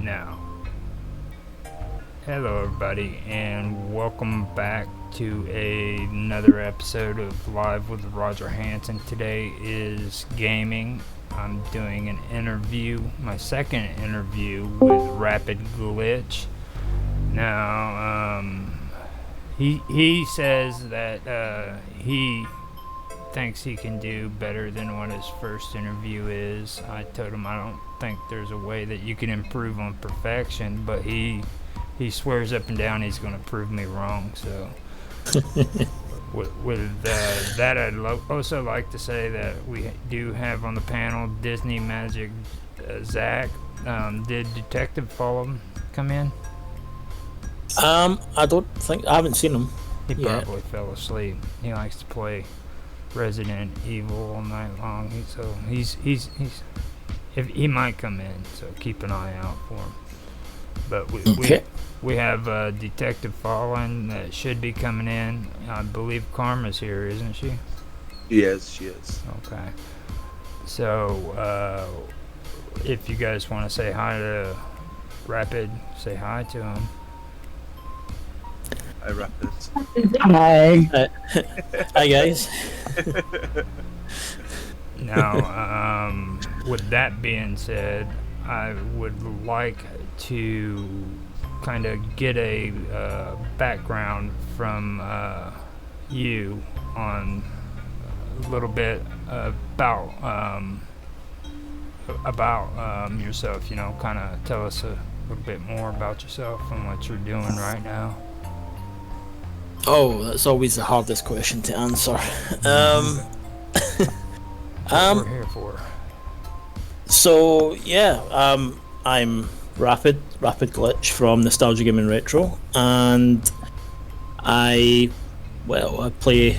Now, hello everybody, and welcome back to another episode of Live with Roger Hanson. Today is gaming. I'm doing an interview, my second interview with Rapid Glitch. Now, he says that he thinks he can do better than what his first interview is. I told him I don't think there's a way that you can improve on perfection, but he swears up and down he's going to prove me wrong. So with that, I'd also like to say that we do have on the panel Disney Magic Zach. Did Detective Follow come in? I don't think, I haven't seen him. He probably fell asleep. He likes to play Resident Evil all night long. He's if he might come in, so keep an eye out for him. But we have Detective Fallen that should be coming in. I believe Karma's here, isn't she? Yes, she is. Okay. So if you guys want to say hi to Rapid, say hi to him. Hi, Rapid. Hi. Hi, guys. Now, with that being said, I would like to kind of get a background from you on a little bit about yourself. You know, kind of tell us a little bit more about yourself and what you're doing right now. Oh, that's always the hardest question to answer. What we're here for. So yeah, I'm Rapid Glitch from Nostalgia Gaming Retro, and I play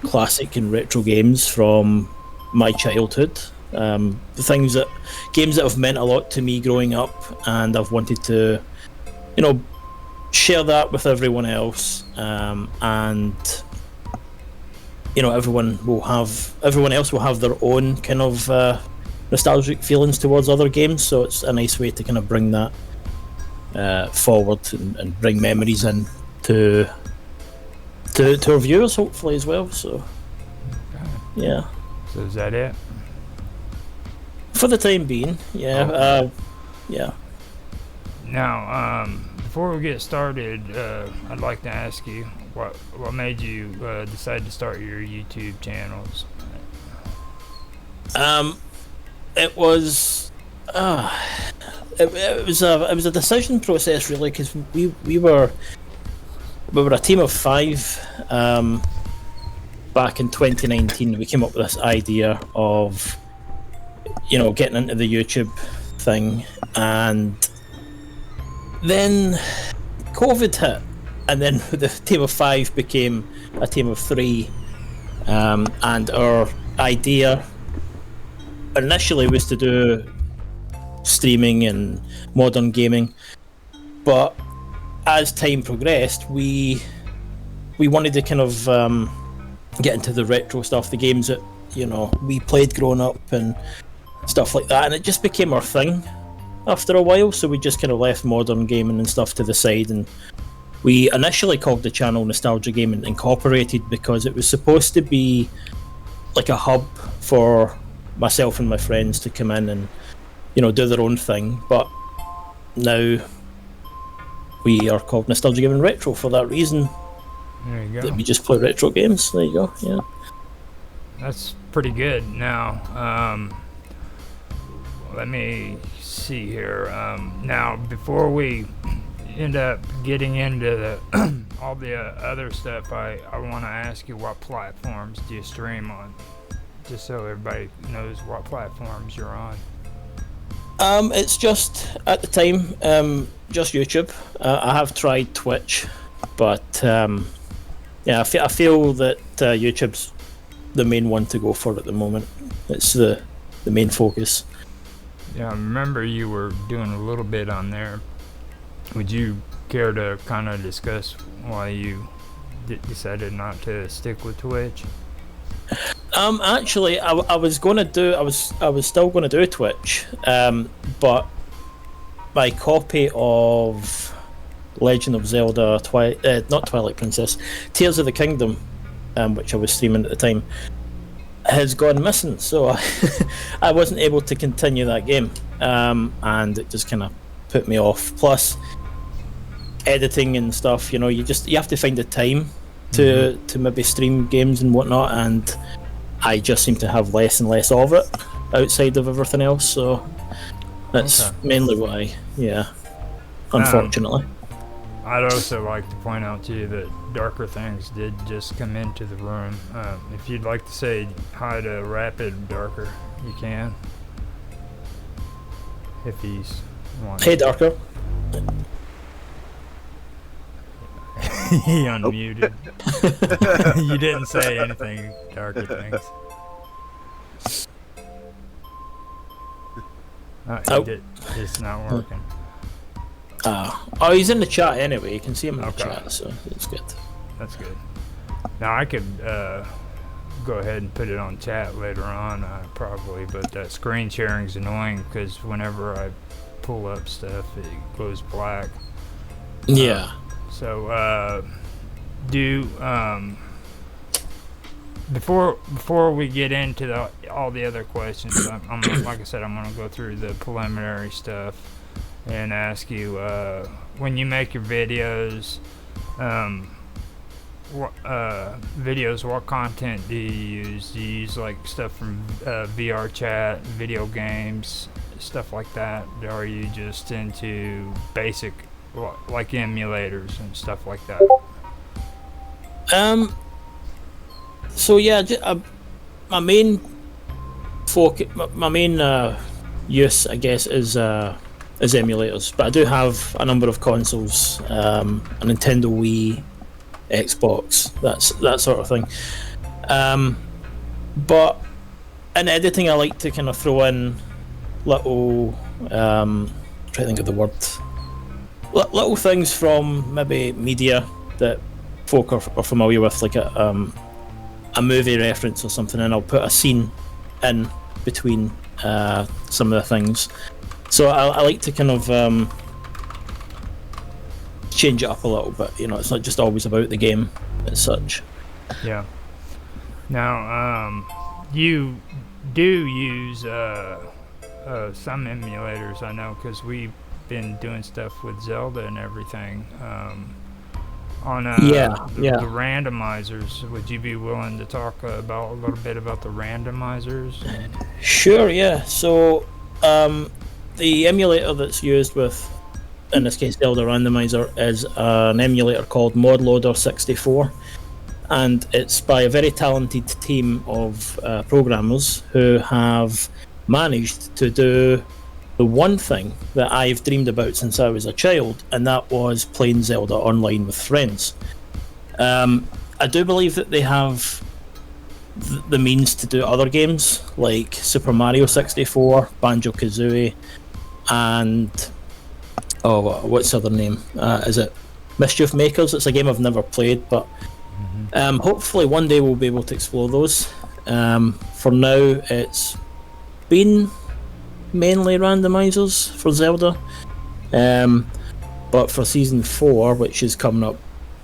classic and retro games from my childhood. Games that have meant a lot to me growing up, and I've wanted to, share that with everyone else, and everyone else will have their own kind of nostalgic feelings towards other games, so it's a nice way to kind of bring that forward and bring memories in to our viewers, hopefully, as well. So yeah. So is that it? For the time being, yeah. Okay. Yeah. Now, before we get started, I'd like to ask you what made you decide to start your YouTube channels? It was it was a decision process, really, because we were a team of 5 back in 2019. We came up with this idea of getting into the YouTube thing, and then COVID hit, and then the team of 5 became a team of 3, and our idea initially was to do streaming and modern gaming, but as time progressed, we wanted to kind of get into the retro stuff, the games that we played growing up and stuff like that, and it just became our thing after a while. So we just kind of left modern gaming and stuff to the side, and we initially called the channel Nostalgia Gaming Incorporated because it was supposed to be like a hub for myself and my friends to come in and do their own thing. But now we are called Nostalgia Gaming Retro for that reason. There you go. That we just play retro games. There you go. Yeah, that's pretty good. Now, let me see here. Now, before we end up getting into all the other stuff, I want to ask you, what platforms do you stream on? Just so everybody knows what platforms you're on. It's just, at the time, just YouTube. I have tried Twitch, but I feel that YouTube's the main one to go for at the moment. It's the main focus. Yeah, I remember you were doing a little bit on there. Would you care to kind of discuss why you decided not to stick with Twitch? Actually, I was still going to do Twitch, but my copy of Legend of Zelda, not Twilight Princess, Tears of the Kingdom, which I was streaming at the time, has gone missing. So I wasn't able to continue that game, and it just kind of put me off. Plus, editing and stuff, you have to find the time to maybe stream games and whatnot, and I just seem to have less and less of it outside of everything else. So that's mainly why, unfortunately. I'd also like to point out to you that Darker Things did just come into the room. If you'd like to say hi to Rapid Darker, you can. If he's wanting. Hey, Darker. He unmuted. You didn't say anything, Darker Things. It's not working. Oh, he's in the chat anyway. You can see him in the chat, so it's good. That's good. Now I could go ahead and put it on chat later on, probably, but that screen sharing's annoying because whenever I pull up stuff, it goes black. Yeah. So, before we get into all the other questions, I'm like I said, I'm gonna go through the preliminary stuff and ask you, when you make your videos, what content do you use? Do you use like stuff from VR chat, video games, stuff like that? Or are you just into basic, like emulators and stuff like that? So yeah, my main focus, my main use, I guess, is emulators. But I do have a number of consoles, a Nintendo Wii, Xbox, that sort of thing. But in editing, I like to kind of throw in little, try to think of the word, little things from maybe media that folk are familiar with, like a movie reference or something, and I'll put a scene in between some of the things. So I like to kind of change it up a little bit. It's not just always about the game as such. Yeah. Now, you do use some emulators, I know, because we've been doing stuff with Zelda and everything. On the randomizers, would you be willing to talk a little bit about the randomizers? Sure, yeah. So the emulator that's used with, in this case, Zelda Randomizer, is an emulator called ModLoader 64, and it's by a very talented team of programmers who have managed to do the one thing that I've dreamed about since I was a child, and that was playing Zelda online with friends. I do believe that they have the means to do other games like Super Mario 64, Banjo-Kazooie, and what's the other name? Is it Mischief Makers? It's a game I've never played, but hopefully one day we'll be able to explore those. For now, it's been mainly randomizers for Zelda, but for season 4, which is coming up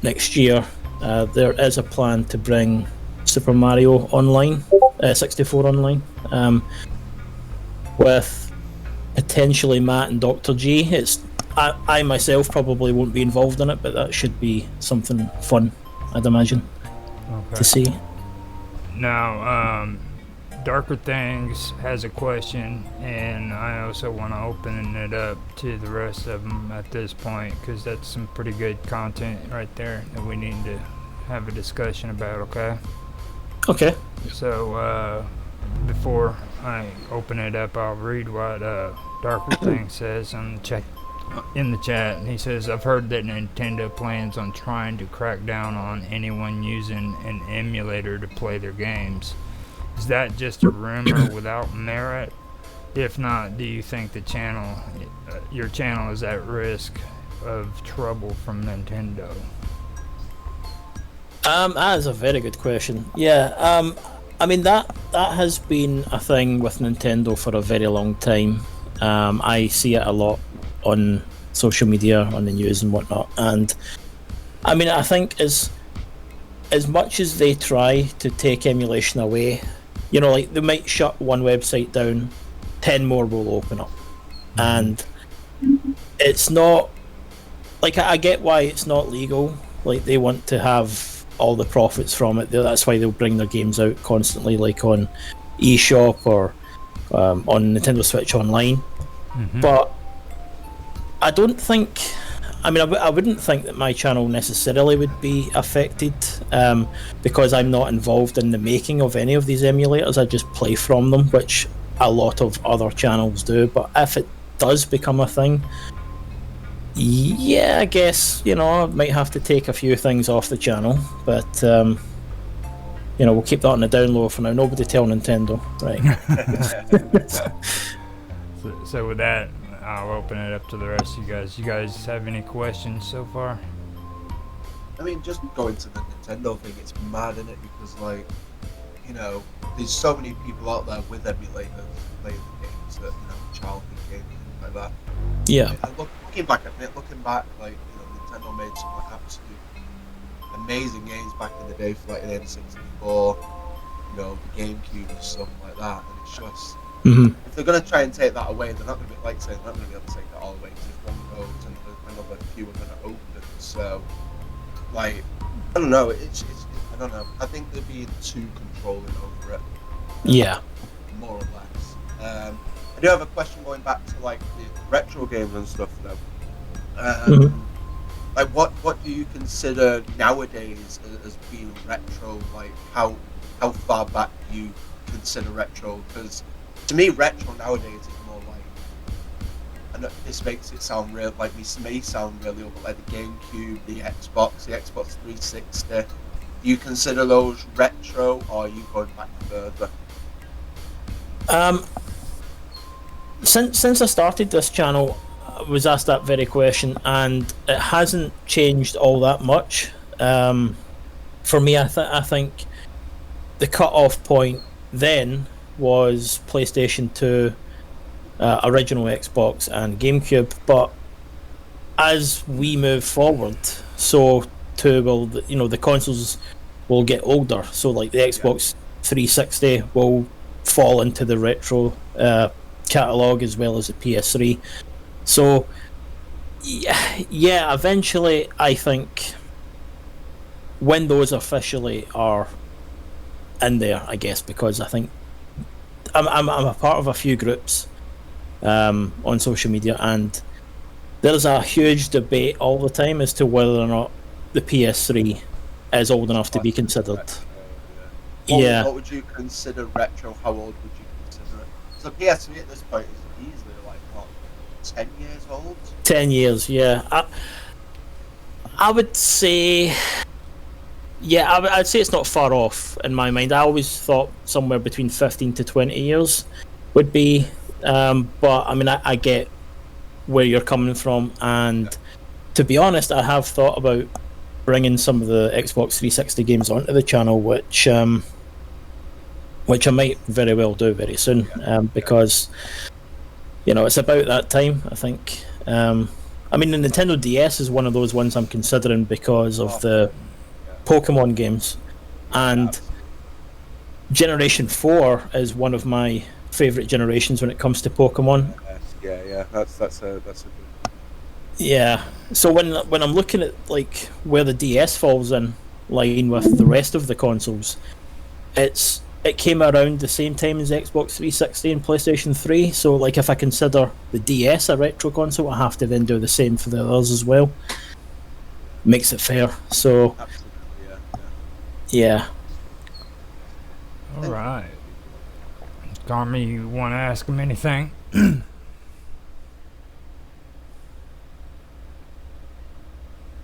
next year, there is a plan to bring Super Mario Online, 64 Online, with potentially Matt and Dr. G. I myself probably won't be involved in it, but that should be something fun, I'd imagine, to see. Now, Darker Things has a question, and I also want to open it up to the rest of them at this point, because that's some pretty good content right there that we need to have a discussion about, okay? Okay. So, before I open it up, I'll read what Darker Things says in the chat. And he says, I've heard that Nintendo plans on trying to crack down on anyone using an emulator to play their games. Is that just a rumor without merit? If not, do you think your channel is at risk of trouble from Nintendo? That is a very good question. Yeah, I mean that has been a thing with Nintendo for a very long time. I see it a lot on social media, on the news and whatnot. And I mean, I think as much as they try to take emulation away, you know, like they might shut one website down, 10 more will open up. And it's not, like, I get why it's not legal. Like, they want to have all the profits from it. That's why they'll bring their games out constantly, like on eShop or on Nintendo Switch Online. But I don't think, I mean, I wouldn't think that my channel necessarily would be affected, because I'm not involved in the making of any of these emulators. I just play from them, which a lot of other channels do. But if it does become a thing, yeah, I guess, you know, I might have to take a few things off the channel, but you know, we'll keep that on the down low for now. Nobody tell Nintendo, right? So with that, I'll open it up to the rest of you guys. You guys have any questions so far? I mean, just going to the Nintendo thing, it's mad, isn't it? Because, like, you know, there's so many people out there with emulators playing the games that, you know, childhood games and like that. Yeah. And looking back, like, you know, Nintendo made some like absolute amazing games back in the day for like an N64, you know, the GameCube and stuff like that. And it's just, if they're gonna try and take that away, they're not gonna be, like saying, they're not gonna be able to take that all away. Because if one goes and another few are gonna open. So, like, I don't know. I don't know. I think they're being too controlling over it. Yeah. More or less. I do have a question going back to like the retro games and stuff though. Like what do you consider nowadays as being retro? Like how far back do you consider retro? Because to me, retro nowadays is more like, and this makes it sound real, like this may sound really old, but like the GameCube, the Xbox 360. Do you consider those retro, or are you going back further? Since I started this channel, I was asked that very question, and it hasn't changed all that much. For me, I think the cut-off point then was PlayStation 2, original Xbox, and GameCube. But as we move forward, so too will the consoles will get older. So like the Xbox 360 will fall into the retro catalogue as well as the PS3. So yeah, eventually I think when those officially are in there, I guess, because I think I'm a part of a few groups on social media, and there's a huge debate all the time as to whether or not the PS3 is old enough to be considered. What would you consider retro? How old would you consider it? So PS3 at this point is easily like what, 10 years old? 10 years, yeah. I would say, yeah, I'd say it's not far off in my mind. I always thought somewhere between 15 to 20 years would be, but I mean, I get where you're coming from, and to be honest, I have thought about bringing some of the Xbox 360 games onto the channel, which I might very well do very soon, because you know it's about that time, I think. I mean, the Nintendo DS is one of those ones I'm considering because of the Pokemon games, and Generation 4 is one of my favourite generations when it comes to Pokemon. That's a good. Yeah, so when I'm looking at like where the DS falls in line with the rest of the consoles, it came around the same time as Xbox 360 and PlayStation 3. So like if I consider the DS a retro console, I have to then do the same for the others as well. Makes it fair. So Absolutely, yeah. All right. Garmy, you want to ask him anything?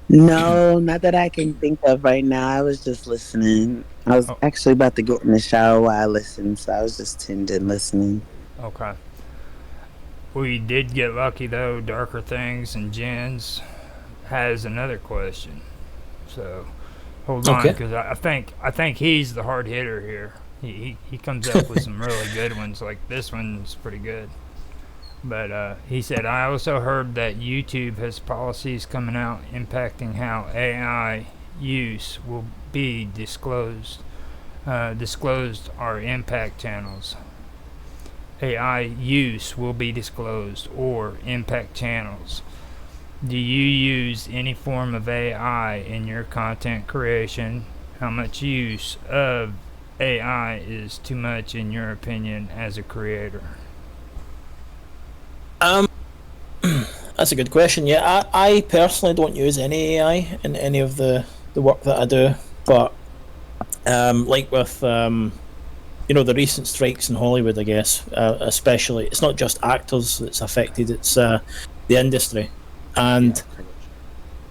No, not that I can think of right now. I was just listening. I was actually about to get in the shower while I listened, so I was just tuned in listening. Okay. We did get lucky though. Darker Things and Jens has another question. So hold on, because I think he's the hard hitter here. He comes up with some really good ones. Like this one's pretty good. But he said, I also heard that YouTube has policies coming out impacting how AI use will be disclosed. Disclosed are impact channels. AI use will be disclosed or impact channels. Do you use any form of AI in your content creation? How much use of AI is too much in your opinion as a creator? That's a good question. Yeah, I personally don't use any AI in any of the work that I do, but like with the recent strikes in Hollywood, I guess, especially, it's not just actors that's affected; it's the industry, and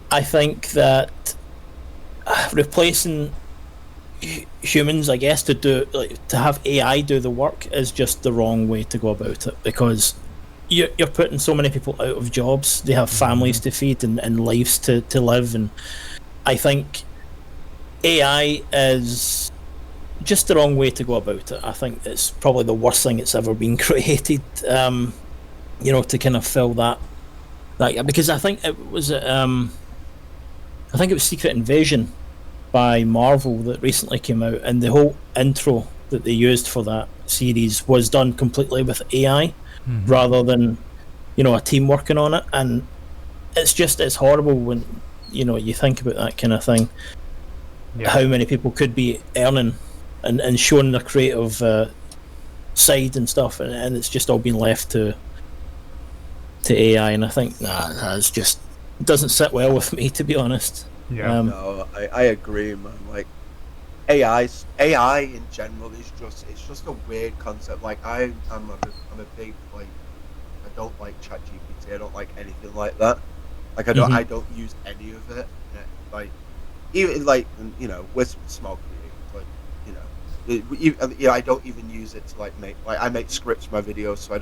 I think that replacing humans, I guess, to have AI do the work is just the wrong way to go about it, because you're putting so many people out of jobs. They have families to feed and lives to live, and I think AI is just the wrong way to go about it. I think it's probably the worst thing that's ever been created. To kind of fill that because I think it was Secret Invasion by Marvel that recently came out, and the whole intro that they used for that series was done completely with AI rather than a team working on it. And it's horrible when you think about that kind of thing. How many people could be earning and showing their creative side and stuff, and it's just all been left to AI. And I think that's just, it doesn't sit well with me, to be honest. No, I agree, man. Like AI in general is just a weird concept. Like I'm a big, like, I don't like ChatGPT. I don't like anything like that. Like I don't use any of it. Like even like we're small creators, like I don't even use it to I make scripts for my videos, so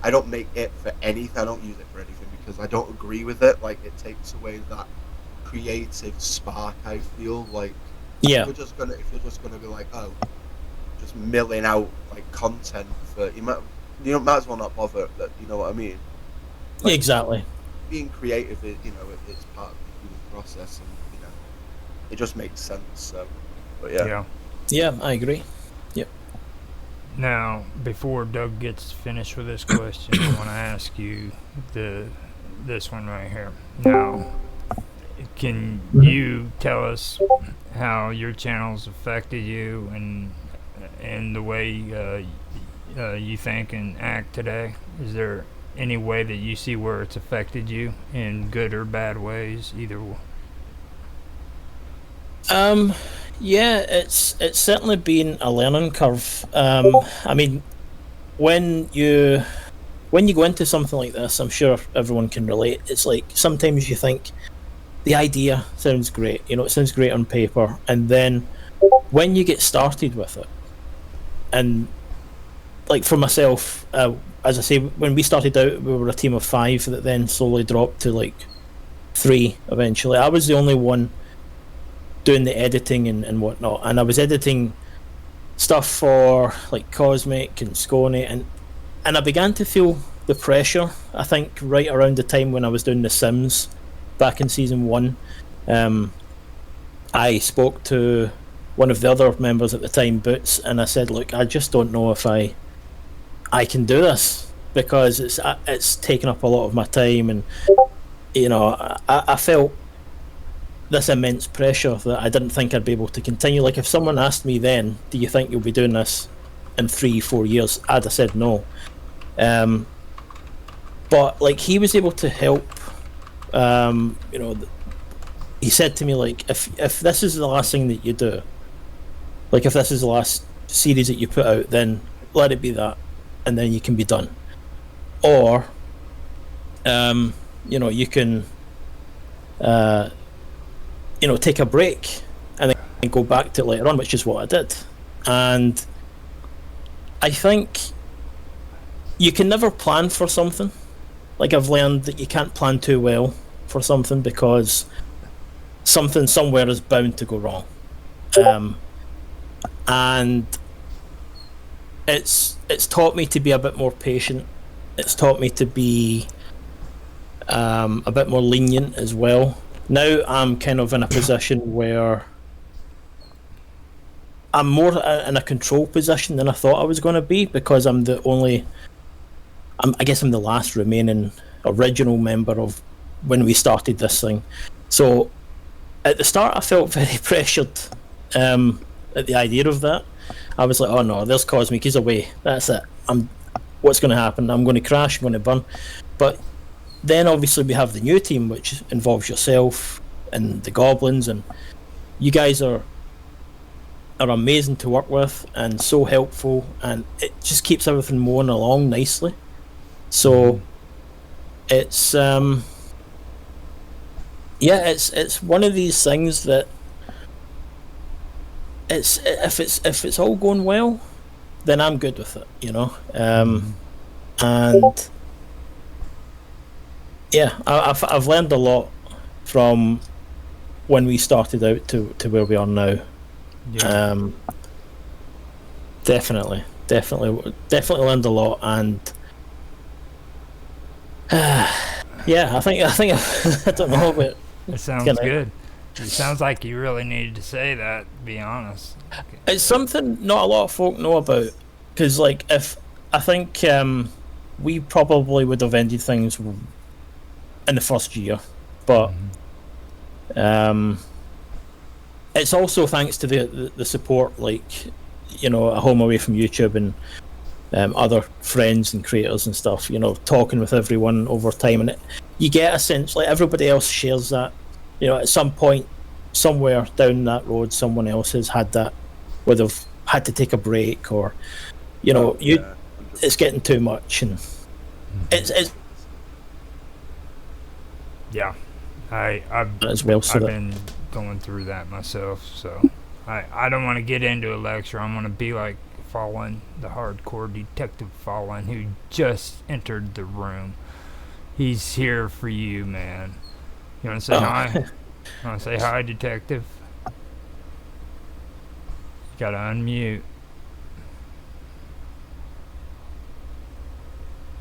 I don't make it for anything. I don't use it for anything because I don't agree with it. Like it takes away that creative spark. I feel like if you're just gonna be like, oh, just milling out like content for might as well not bother. That, you know what I mean? Like, exactly. Being creative is it's part of the human process, and it just makes sense. So, but yeah, I agree. Yep. Now, before Doug gets finished with this question, I want to ask you this one right here. Now, can you tell us how your channel's affected you and the way you think and act today? Is there any way that you see where it's affected you in good or bad ways, either way? Yeah, it's certainly been a learning curve. I mean, when you go into something like this, I'm sure everyone can relate. It's like sometimes you think the idea sounds great, it sounds great on paper, and then when you get started with it, and like for myself, as I say, when we started out, we were a team of 5 that then slowly dropped to like 3 eventually. I was the only one doing the editing and whatnot, and I was editing stuff for like Cosmic and Scone, and I began to feel the pressure, I think, right around the time when I was doing The Sims back in season 1. I spoke to one of the other members at the time, Boots, and I said, look, I just don't know if I can do this, because it's taken up a lot of my time, and I felt this immense pressure that I didn't think I'd be able to continue. Like if someone asked me then, do you think you'll be doing this in 3-4 years, I'd have said no. But like he was able to help. He said to me, like, if this is the last thing that you do, like if this is the last series that you put out, then let it be that, and then you can be done. Or you can take a break and then go back to it later on, which is what I did. And I think you can never plan for something. Like I've learned that you can't plan too well for something, because something somewhere is bound to go wrong. And it's taught me to be a bit more patient it's taught me to be a bit more lenient as well. Now I'm kind of in a position where I'm more in a control position than I thought I was going to be, because I guess I'm the last remaining original member of when we started this thing. So at the start I felt very pressured at the idea of that. I was like, oh no, there's Cosmic, he's away, that's it. What's going to happen? I'm going to crash, I'm going to burn. But then obviously we have the new team, which involves yourself and the goblins, and you guys are amazing to work with and so helpful, and it just keeps everything moving along nicely. So it's it's one of these things that if it's all going well, then I'm good with it, and yeah, I've learned a lot from when we started out to where we are now. Yeah. Definitely learned a lot, and yeah, I think I don't know, but it sounds good. It sounds like you really needed to say that, to be honest. It's something not a lot of folk know about, because like if I think we probably would have ended things in the first year, but it's also thanks to the support, like a home away from YouTube and other friends and creators and stuff, talking with everyone over time, and you get a sense like everybody else shares that. At some point somewhere down that road, someone else has had that, would have had to take a break, or it's getting too much, and it's yeah, I've as well. So I've been going through that myself, so I don't want to get into a lecture. I'm going to be like Fallen, the hardcore detective Fallen, who just entered the room. He's here for you, man. You want to say hi? You want to say hi, detective? You gotta unmute.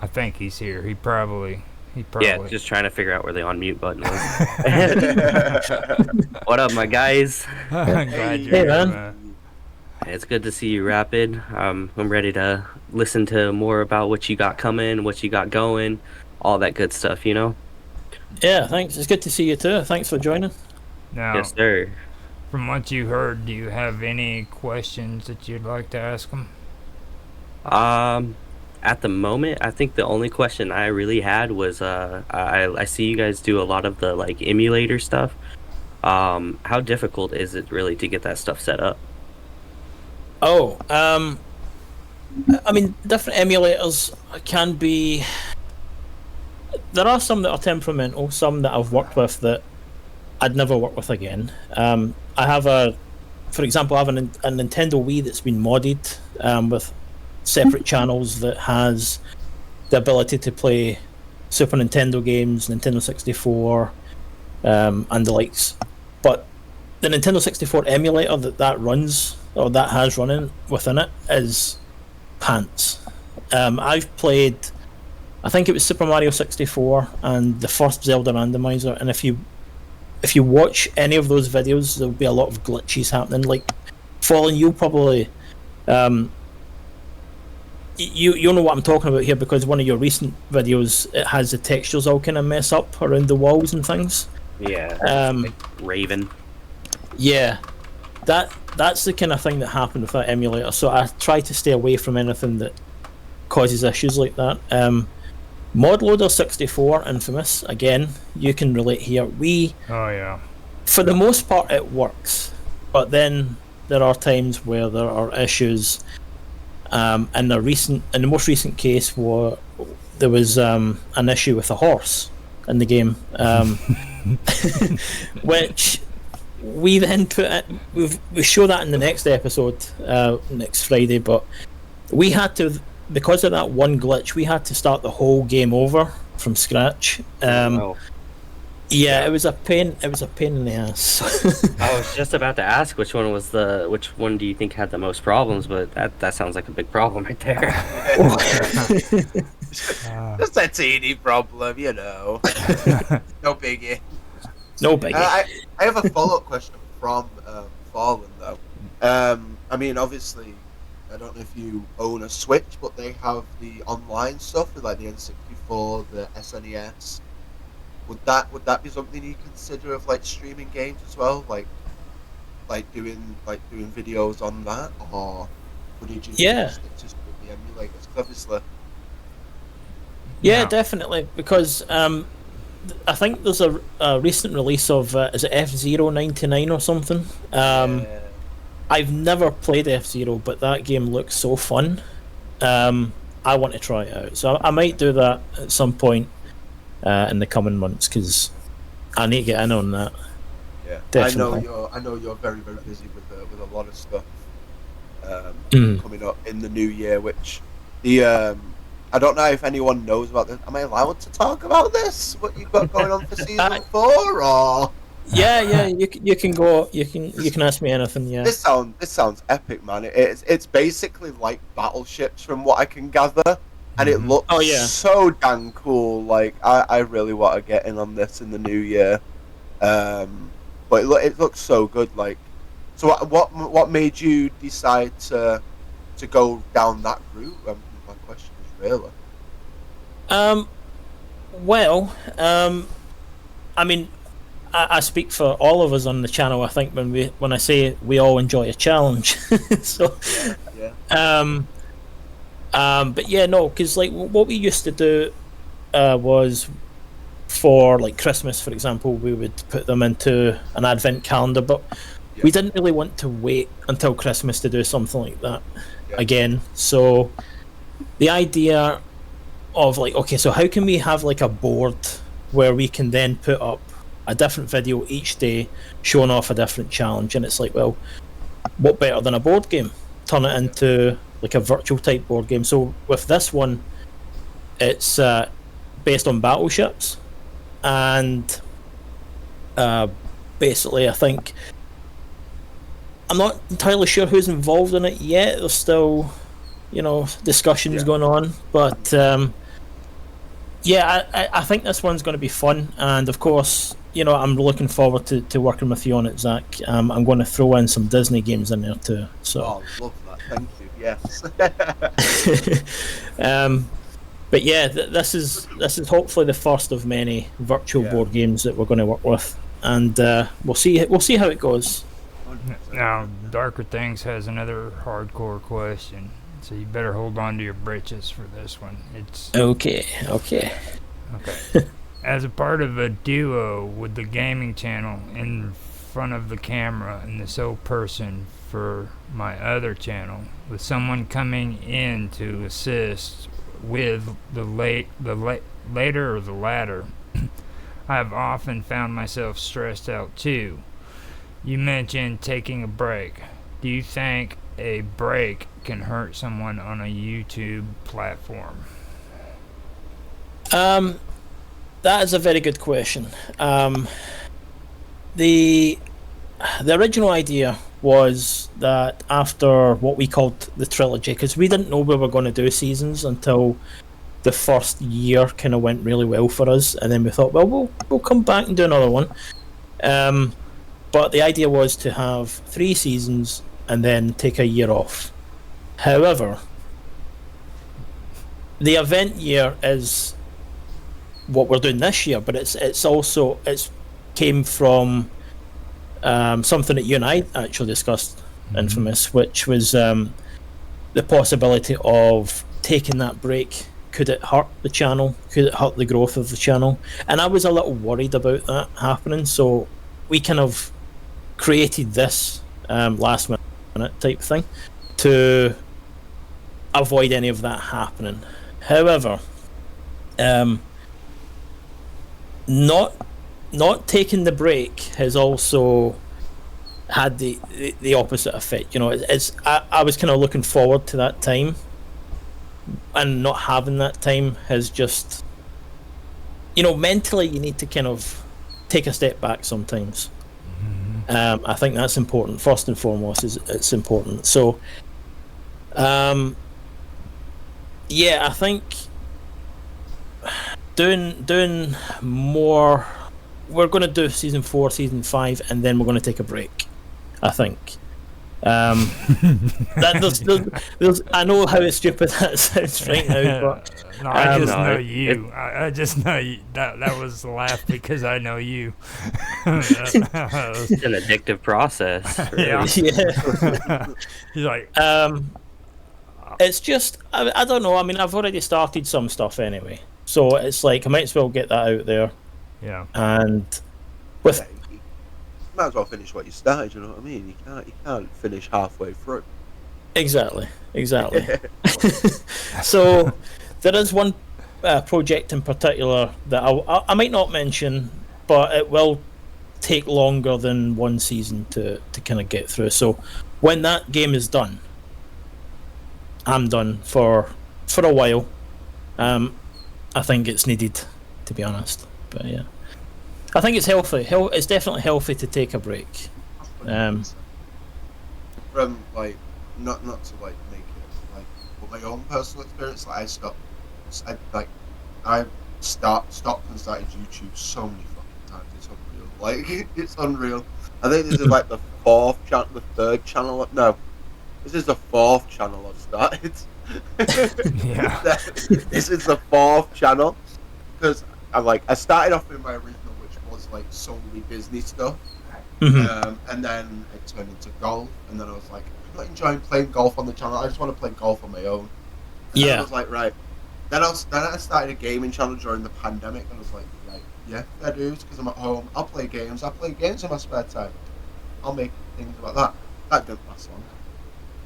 I think he's here. He probably. Yeah, just trying to figure out where the unmute button is. What up, my guys? I'm glad you're here, man. It's good to see you, Rapid. I'm ready to listen to more about what you got coming, what you got going, all that good stuff, Yeah, thanks. It's good to see you too. Thanks for joining. Now, yes, sir. From what you heard, do you have any questions that you'd like to ask them? At the moment, I think the only question I really had was, I see you guys do a lot of the like emulator stuff. How difficult is it really to get that stuff set up? Oh, I mean, different emulators can be. There are some that are temperamental, some that I've worked with that I'd never work with again. I have for example, I have a Nintendo Wii that's been modded with separate channels that has the ability to play Super Nintendo games, Nintendo 64, and the likes. But the Nintendo 64 emulator that runs, or that has running within it, is pants. I've played, I think it was Super Mario 64 and the first Zelda randomizer, and if you watch any of those videos, there'll be a lot of glitches happening. Like Fallen, you'll probably you'll know what I'm talking about here, because one of your recent videos, it has the textures all kind of mess up around the walls and things. Yeah. Like Raven. Yeah, that's the kind of thing that happened with that emulator. So I try to stay away from anything that causes issues like that. Modloader 64, infamous. Again, you can relate here. Oh yeah. For the most part, it works, but then there are times where there are issues. In the most recent case, there was an issue with a horse in the game, which we then put it. We show that in the next episode next Friday, but we had to, because of that one glitch, we had to start the whole game over from scratch. Wow. Yeah, it was a pain. It was a pain in the ass. I was just about to ask which one do you think had the most problems, but that sounds like a big problem right there. Just a teeny problem, you know. No biggie. No biggie. I have a follow-up question from Fallen though. I mean, obviously, I don't know if you own a Switch, but they have the online stuff with like the N64, the SNES. Would that be something you consider of like streaming games as well, like doing videos on that, or would you just Yeah. stick to the emulators? 'Cause obviously, Yeah, No. definitely. Because I think there's a recent release of is it F-Zero 99 or something. yeah, I've never played F-Zero, but that game looks so fun. I want to try it out, so I might do that at some point in the coming months because I need to get in on that. yeah. Definitely. I know you're very very busy with a lot of stuff Mm. coming up in the new year. Which I don't know if anyone knows about this. Am I allowed to talk about this? What you've got going on for season 4, or? Yeah. You can go. You can ask me anything. Yeah. This sounds epic, man. It's basically like battleships from what I can gather, and it looks Oh, yeah. so dang cool. Like I really want to get in on this in the new year. But it looks so good. Like, so what made you decide to go down that route? My question is really. Well, I mean, I speak for all of us on the channel. I think when I say we all enjoy a challenge. So, Yeah. but yeah, no, because like what we used to do was for like Christmas, for example, we would put them into an advent calendar, but we didn't really want to wait until Christmas to do something like that again. So the idea of like, okay, so how can we have like a board where we can then put up a different video each day showing off a different challenge? And it's like, well, what better than a board game? Turn it into like a virtual type board game. So with this one, it's based on battleships, and basically I think I'm not entirely sure who's involved in it yet. There's still, discussions going on, but I think this one's going to be fun, and of course, I'm looking forward to working with you on it, Zach. I'm going to throw in some Disney games in there too. So, love that. Thank you. Yes. But yeah, this is hopefully the first of many virtual board games that we're going to work with, and we'll see how it goes. Now, Darker Things has another hardcore question, so you better hold on to your britches for this one. It's okay. As a part of a duo with the gaming channel in front of the camera and the sole person for my other channel, with someone coming in to assist with the later or the latter, I have often found myself stressed out too. You mentioned taking a break. Do you think a break can hurt someone on a YouTube platform? That is a very good question. The original idea was that after what we called the trilogy, because we didn't know we were going to do seasons until the first year kind of went really well for us, and then we thought, well, we'll come back and do another one. But the idea was to have 3 seasons and then take a year off. However, the event year is what we're doing this year, but it's also came from something that you and I actually discussed, Infamous, which was the possibility of taking that break. Could it hurt the channel? Could it hurt the growth of the channel? And I was a little worried about that happening, so we kind of created this last minute type thing to avoid any of that happening. However, not taking the break has also had the opposite effect. I was kind of looking forward to that time, and not having that time has just, mentally you need to kind of take a step back sometimes. I think that's important. First and foremost, it's important. So, I think doing more. We're going to do season 4, season 5, and then we're going to take a break. I think. I know how stupid that sounds right now, but no, I just no, know you. I just know you. That was the laugh because I know you. It's an addictive process. Really. yeah. He's like, It's just I don't know. I mean, I've already started some stuff anyway, so it's like I might as well get that out there. yeah. And with You might as well finish what you started. You know what I mean? You can't finish halfway through. exactly. So there is one project in particular that I might not mention, but it will take longer than one season to kind of get through. So when that game is done, I'm done for a while. I think it's needed, to be honest. But yeah, I think it's healthy. It's definitely healthy to take a break. From like not to like make it like with my own personal experience. Like I stopped and started YouTube so many fucking times. It's unreal. Like it's unreal. I think this is like the third channel. No, this is the 4th channel I've started. Yeah. This is the 4th channel because I started off with my original, which was like solely Disney stuff. And then it turned into golf, and then I was like, I'm not enjoying playing golf on the channel. I just want to play golf on my own. And then I was like, right. Then I started a gaming channel during the pandemic, and I was like, right, yeah, fair dues, because I'm at home. I'll play games. I play games in my spare time. I'll make things about that. That didn't last long.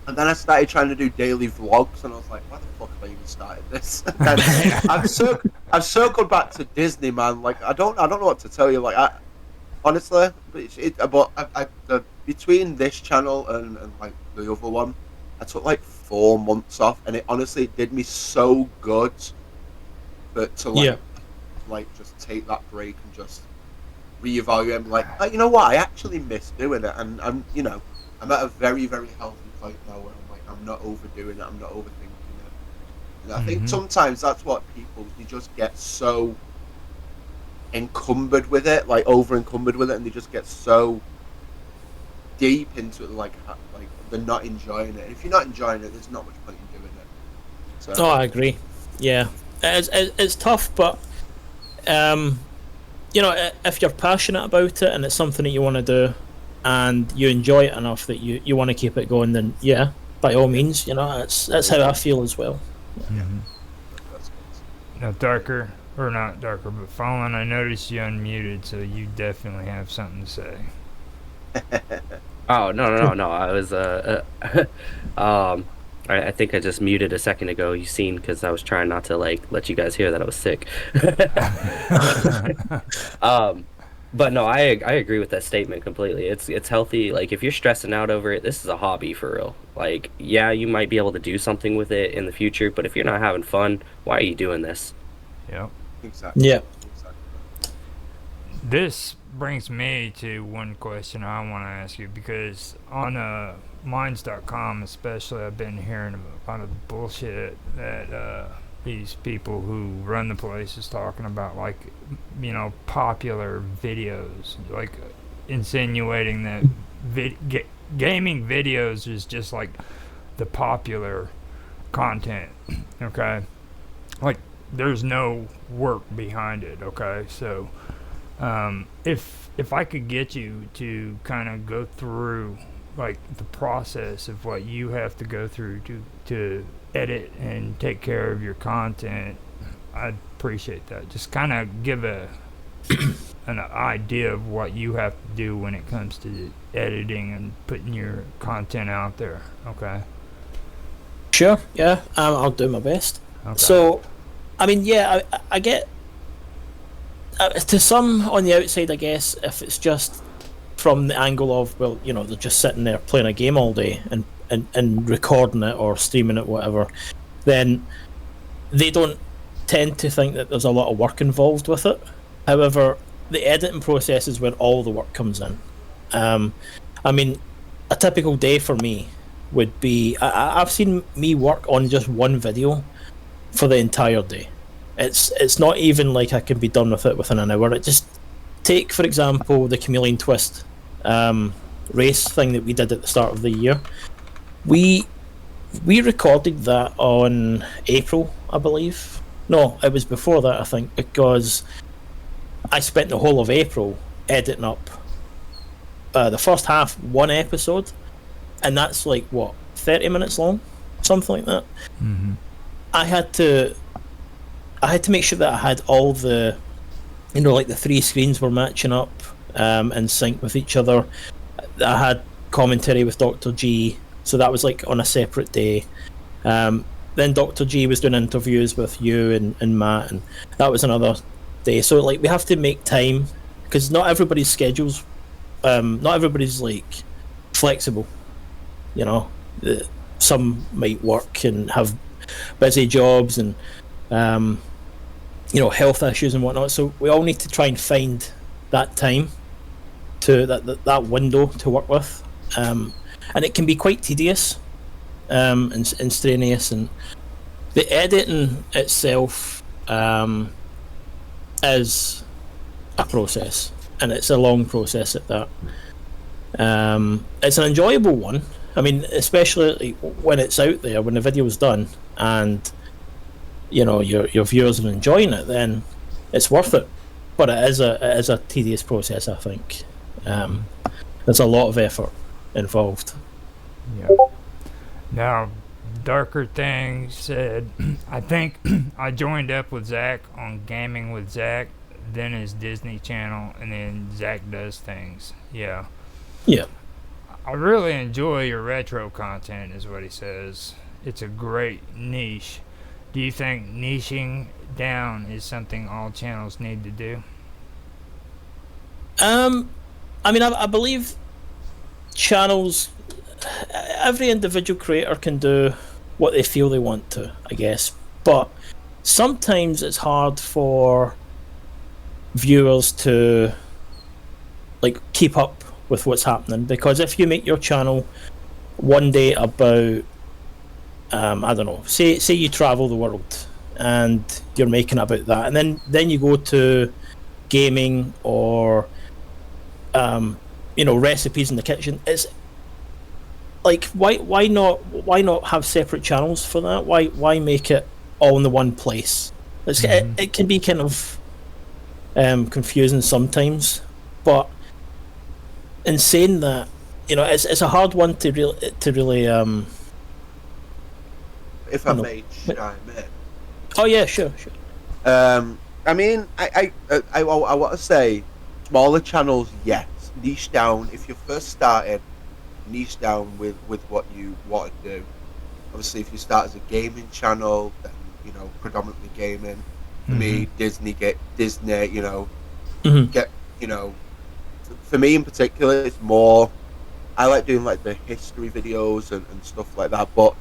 And then I started trying to do daily vlogs, and I was like, why the fuck have I even started this? I've circled back to Disney, man. Like I don't know what to tell you. Like honestly, between this channel and like the other one, I took like 4 months off, and it honestly did me so good to just take that break and just reevaluate. Like, you know what? I actually miss doing it, and I'm at a very, very healthy point now where I'm like, I'm not overdoing it, I'm not overthinking it. And I think sometimes that's what you just get so encumbered with it, like over encumbered with it, and they just get so deep into it, like they're not enjoying it. If you're not enjoying it, there's not much point in doing it. So. Oh, I agree. Yeah, it's tough, but if you're passionate about it and it's something that you want to do, and you enjoy it enough that you want to keep it going, then yeah, by all means, that's how I feel as well. Now, not darker, but Fallen, I noticed you unmuted, so you definitely have something to say. Oh no! I was I think I just muted a second ago. You seen, because I was trying not to let you guys hear that I was sick. But no, I agree with that statement completely. It's healthy. Like, if you're stressing out over it, this is a hobby for real. Like, yeah, you might be able to do something with it in the future, but if you're not having fun, why are you doing this? Yep. Exactly. Yeah. Exactly. This brings me to one question I want to ask you, because on Minds.com especially, I've been hearing a lot of bullshit that these people who run the place is talking about, like, popular videos, like insinuating that gaming videos is just like the popular content. Okay, like there's no work behind it. Okay, so if I could get you to kind of go through like the process of what you have to go through to edit and take care of your content, I'd appreciate that. Just kind of give an idea of what you have to do when it comes to editing and putting your content out there. Okay. Sure. Yeah. I'll do my best. Okay. So, I mean, yeah, I get to some on the outside, I guess, if it's just from the angle of, well, they're just sitting there playing a game all day and recording it or streaming it, whatever, then they don't tend to think that there's a lot of work involved with it. However, the editing process is where all the work comes in. I mean, a typical day for me would be I've seen me work on just one video for the entire day. It's not even like I can be done with it within an hour. It just take, for example, the Chameleon Twist race thing that we did at the start of the year. We recorded that on April, I believe. No, it was before that, I think, because I spent the whole of April editing up the first half, one episode, and that's like what, 30 minutes long, something like that. Mm-hmm. I had to make sure that I had all the, like the three screens were matching up in sync with each other. I had commentary with Dr. G, so that was like on a separate day. Then Dr. G was doing interviews with you and Matt, and that was another day. So like we have to make time, because not everybody's schedules, not everybody's like flexible. Some might work and have busy jobs and health issues and whatnot. So we all need to try and find that time, to that window to work with, and it can be quite tedious and strenuous. And the editing itself is a process, and it's a long process at that. It's an enjoyable one. I mean, especially when it's out there, when the video's done, and your viewers are enjoying it, then it's worth it. But it is a tedious process, I think. There's a lot of effort involved. Yeah. Now, Darker Thing said, I think I joined up with Zach on Gaming with Zach, then his Disney channel, and then Zach Does Things. Yeah. Yeah. I really enjoy your retro content, is what he says. It's a great niche. Do you think niching down is something all channels need to do? I mean, I believe channels, every individual creator can do what they feel they want to, I guess. But sometimes it's hard for viewers to like keep up with what's happening, because if you make your channel one day about I don't know, say you travel the world and you're making about that, and then you go to gaming or recipes in the kitchen. It's like, why not have separate channels for that? Why make it all in the one place? It can be kind of confusing sometimes, but in saying that, it's a hard one to really if I may chime in. Oh yeah, sure. I mean, I want to say, smaller channels, yes, niche down. If you're first starting, niche down with what you want to do. Obviously, if you start as a gaming channel, then predominantly gaming. For me, Disney, get for me in particular, it's more, I like doing like the history videos and stuff like that. But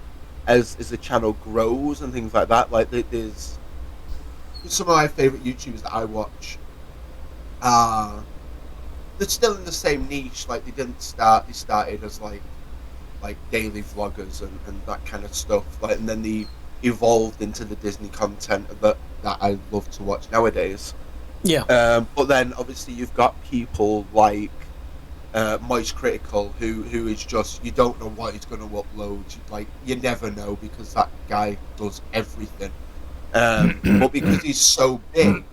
as the channel grows and things like that, like there's some of my favorite YouTubers that I watch. They're still in the same niche. Like they started as like daily vloggers and that kind of stuff. Like, and then they evolved into the Disney content that I love to watch nowadays. Yeah. But then obviously you've got people like Moist Critical, who is just, you don't know what he's going to upload. Like, you never know, because that guy does everything. But because he's so big,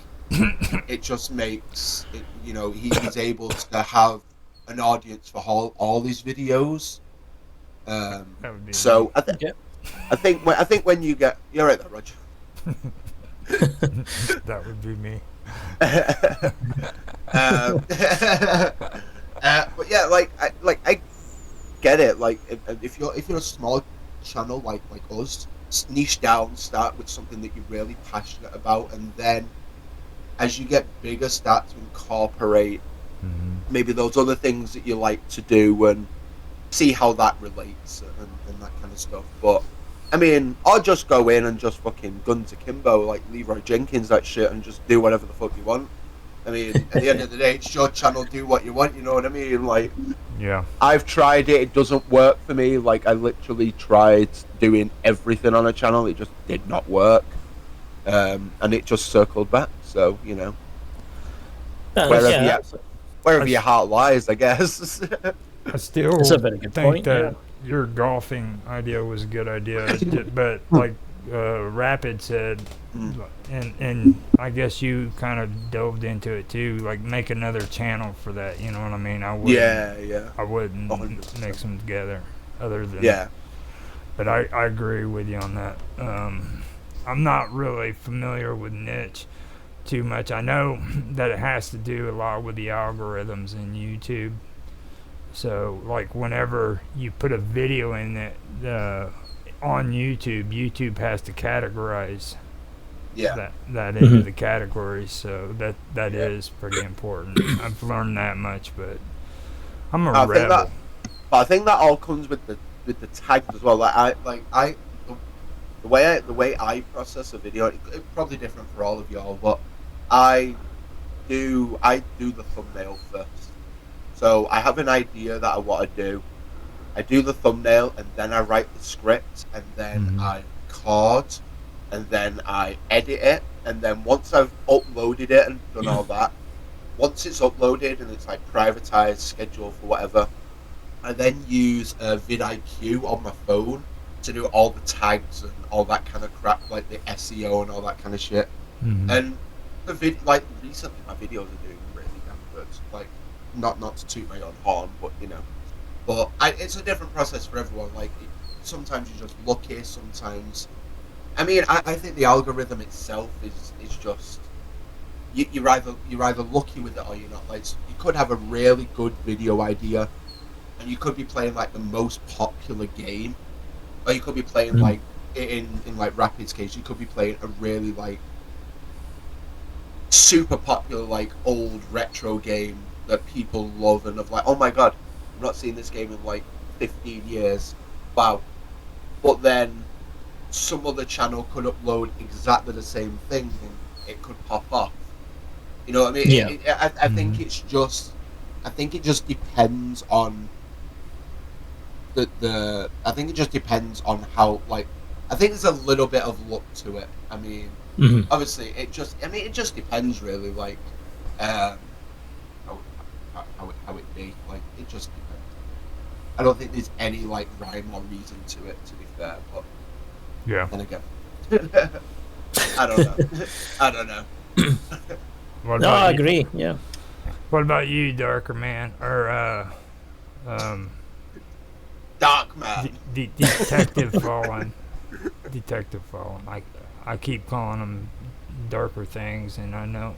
it just makes it, he's able to have an audience for all his videos. So I think when you get, you're right there, Roger. That would be me. But yeah, I get it. Like if you're a small channel like us, niche down, start with something that you're really passionate about, and then as you get bigger, start to incorporate maybe those other things that you like to do and see how that relates and that kind of stuff. But I mean, or just go in and just fucking guns akimbo like Leroy Jenkins, that shit, and just do whatever the fuck you want. I mean, at the end of the day, it's your channel. Do what you want. You know what I mean? Like, Yeah. I've tried it. It doesn't work for me. Like, I literally tried doing everything on a channel. It just did not work. And it just circled back. So, you know, wherever your heart lies, I guess. I still That's a very good think point, that your golfing idea was a good idea, but like Rapid said, and I guess you kind of delved into it too, like make another channel for that. You know what I mean? I wouldn't. Yeah. I wouldn't 100%. mix them together, other than. Yeah. But I agree with you on that. I'm not really familiar with niche too much. I know that it has to do a lot with the algorithms in YouTube. So, like, whenever you put a video in it on YouTube, YouTube has to categorize that into the categories. So that is pretty important. I've learned that much, but I'm a rebel. I think that all comes with the tags as well. The way I process a video, it's probably different for all of y'all, but I do the thumbnail first. So I have an idea that I want to do. I do the thumbnail, and then I write the script, and then I record, and then I edit it, and then once I've uploaded it and done all that, once it's uploaded and it's like privatized, scheduled for whatever, I then use vidIQ on my phone to do all the tags and all that kind of crap, like the SEO and all that kind of shit. And recently my videos are doing really damn good. Like, not to toot my own horn, but you know, it's a different process for everyone. Like, sometimes you're just lucky. Sometimes, I mean, I think the algorithm itself is just you're either lucky with it or you're not. Like, you could have a really good video idea, and you could be playing like the most popular game, or you could be playing like in like Rapid's case, you could be playing a really like super popular like old retro game that people love and of like, oh my god, I've not seen this game in like 15 years. Wow. But then some other channel could upload exactly the same thing and it could pop off. You know what I mean? Yeah. I think it just depends on I think it just depends on how, like, I think there's a little bit of luck to it. I mean, obviously it just depends really, like, how it be. Like, it just depends. I don't think there's any like rhyme or reason to it, to be fair. But yeah. Then again, I don't know. No, I agree. Yeah. What about you, Darker Man, or Dark Man? Detective Fallen. Detective Fallen. I keep calling them darker things, and I know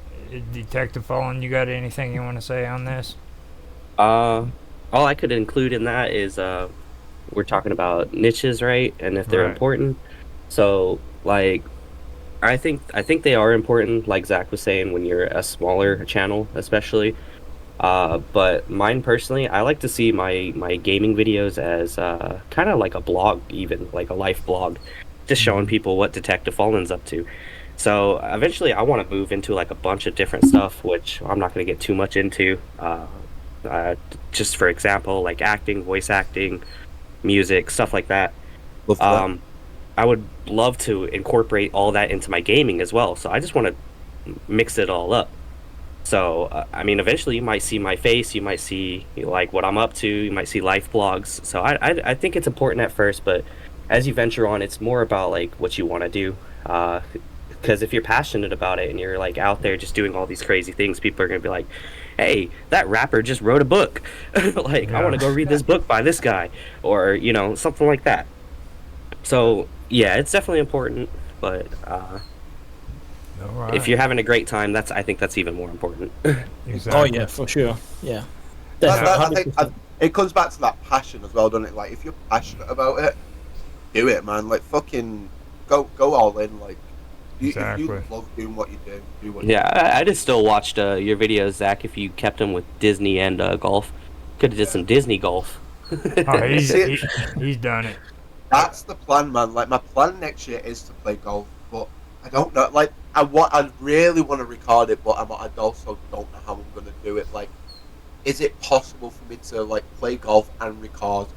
Detective Fallen. You got anything you want to say on this? All I could include in that is we're talking about niches, right? And if they're important. So, like, I think they are important, like Zach was saying, when you're a smaller channel, especially. But mine personally, I like to see my gaming videos as kind of like a blog, even like a life blog, just showing people what Detective Fallen's up to. So eventually, I want to move into like a bunch of different stuff, which I'm not going to get too much into. Just for example, like acting, voice acting, music, stuff like that. I would love to incorporate all that into my gaming as well. So I just want to mix it all up. So, I mean, eventually you might see my face, you might see like what I'm up to, you might see life blogs. So I think it's important at first, but as you venture on, it's more about like what you want to do. Because if you're passionate about it and you're like out there just doing all these crazy things, people are going to be like, hey, that rapper just wrote a book. Like, I want to go read this book by this guy, or, you know, something like that. So, yeah, it's definitely important, but if you're having a great time, I think that's even more important. Exactly. Oh yeah, for sure. Yeah. I think it comes back to that passion as well, doesn't it? Like, if you're passionate about it, do it, man. Like, fucking go all in. Like, if you love doing what you do what you do. I just still watched your videos, Zach. If you kept them with Disney and golf, could have did some Disney golf. Oh, he's done it. That's the plan, man. Like, my plan next year is to play golf, but I don't know. Like, I really want to record it, but I also don't know how I'm going to do it. Like, is it possible for me to like play golf and record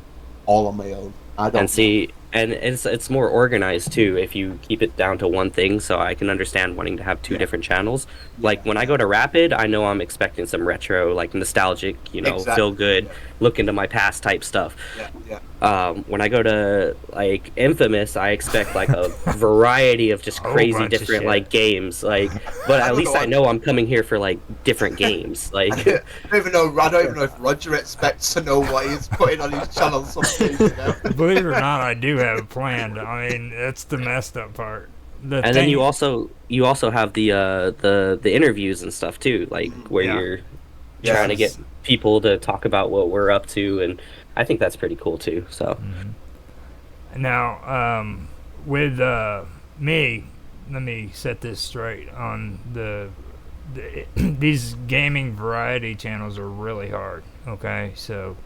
all on my own? I don't And see, and it's more organized too if you keep it down to one thing. So I can understand wanting to have two Yeah. different channels. Yeah, Like when I go to Rapid, I know I'm expecting some retro, like nostalgic, Exactly, feel good, yeah. look into my past type stuff. Yeah. When I go to like Infamous, I expect like a variety of just Whole crazy bunch of different shit. like games. Like, but I at don't least know I what- know I'm coming here for like different games. Like, I don't even know if Roger expects to know what he's putting on his channel someday. Believe it or not, I do have it planned. I mean, that's the messed up part. and then you also have the interviews and stuff too, like where Yeah. you're trying to get people to talk about what we're up to, and I think that's pretty cool too. So Now, with me, let me set this straight on these gaming variety channels are really hard. Okay, so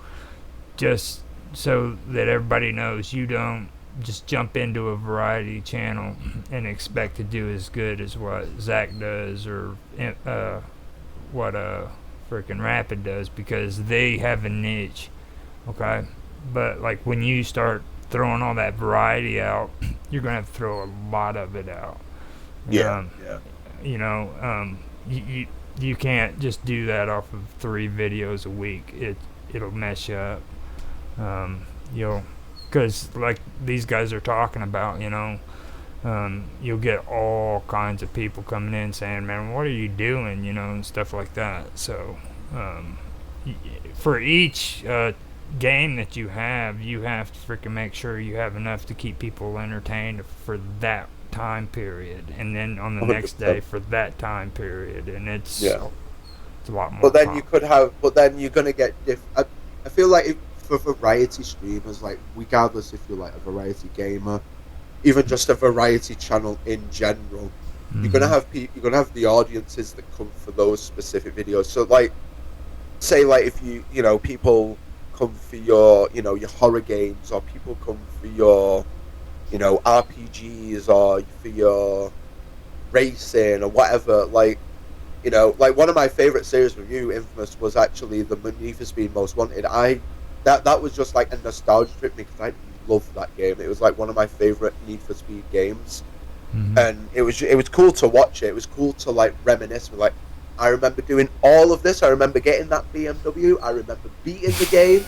just so that everybody knows, you don't just jump into a variety channel and expect to do as good as what Zach does or what freaking Rapid does, because they have a niche. Okay, but like when you start throwing all that variety out, you're gonna have to throw a lot of it out. Yeah. You can't just do that off of 3 videos a week. It'll mess you up. Because like these guys are talking about, you'll get all kinds of people coming in saying, "Man, what are you doing?" And stuff like that. So, for each game that you have to freaking make sure you have enough to keep people entertained for that time period, and then on the 100%. next day for that time period, and it's a lot more. But then you're gonna get I feel like for variety streamers, like regardless if you're like a variety gamer, even just a variety channel in general, you're gonna have you're gonna have the audiences that come for those specific videos. So like, say like if people come for your your horror games, or people come for your RPGs, or for your racing or whatever, like one of my favorite series from you, Infamous, was actually the Need for Speed Most Wanted. That was just like a nostalgia trip for me, because I loved that game. It was like one of my favorite Need for Speed games, and it was cool to watch it. It was cool to like reminisce with, like, I remember doing all of this. I remember getting that BMW. I remember beating the game.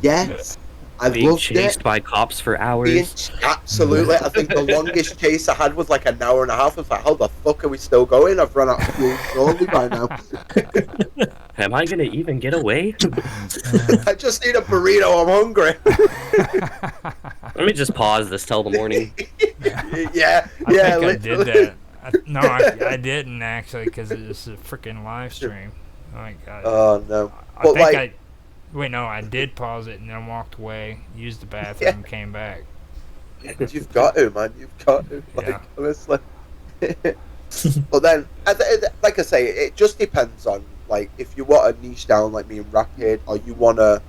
Yes, I being loved chased it. by cops for hours. Absolutely. I think the longest chase I had was like an hour and a half. I was like, how the fuck are we still going? I've run out of fuel surely by now. Am I gonna even get away? I just need a burrito. I'm hungry. Let me just pause this till the morning. I yeah, think I literally. did that. I didn't actually, because it's a freaking live stream. Oh my god. Oh no. I But think like, I did pause it and then walked away, used the bathroom, came back. you've got to, man. You've got to. Like, Yeah. honestly. But then, like I say, it just depends on, like, if you want a niche down like me and Rapid, or you want a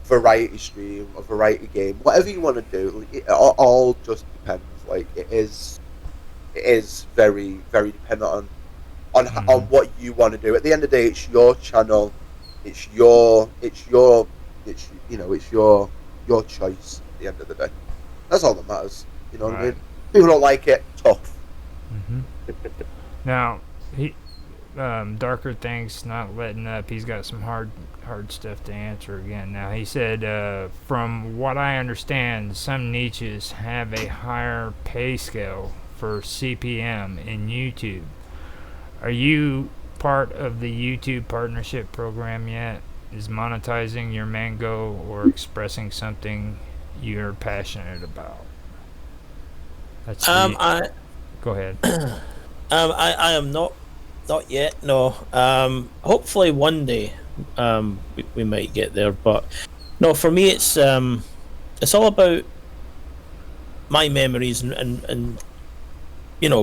variety stream, a variety game, whatever you want to do, it all just depends. Like, it is very, very dependent on what you want to do. At the end of the day, it's your channel, it's your choice. At the end of the day, that's all that matters. You know what I mean? People don't like it, tough. Now, Darker Things not letting up. He's got some hard stuff to answer again. Now, he said, from what I understand, some niches have a higher pay scale for CPM in YouTube. Are you part of the YouTube partnership program yet? Is monetizing your main goal, or expressing something you're passionate about? That's go ahead. I am not yet. No. Hopefully one day, we might get there. But no, for me, it's all about my memories and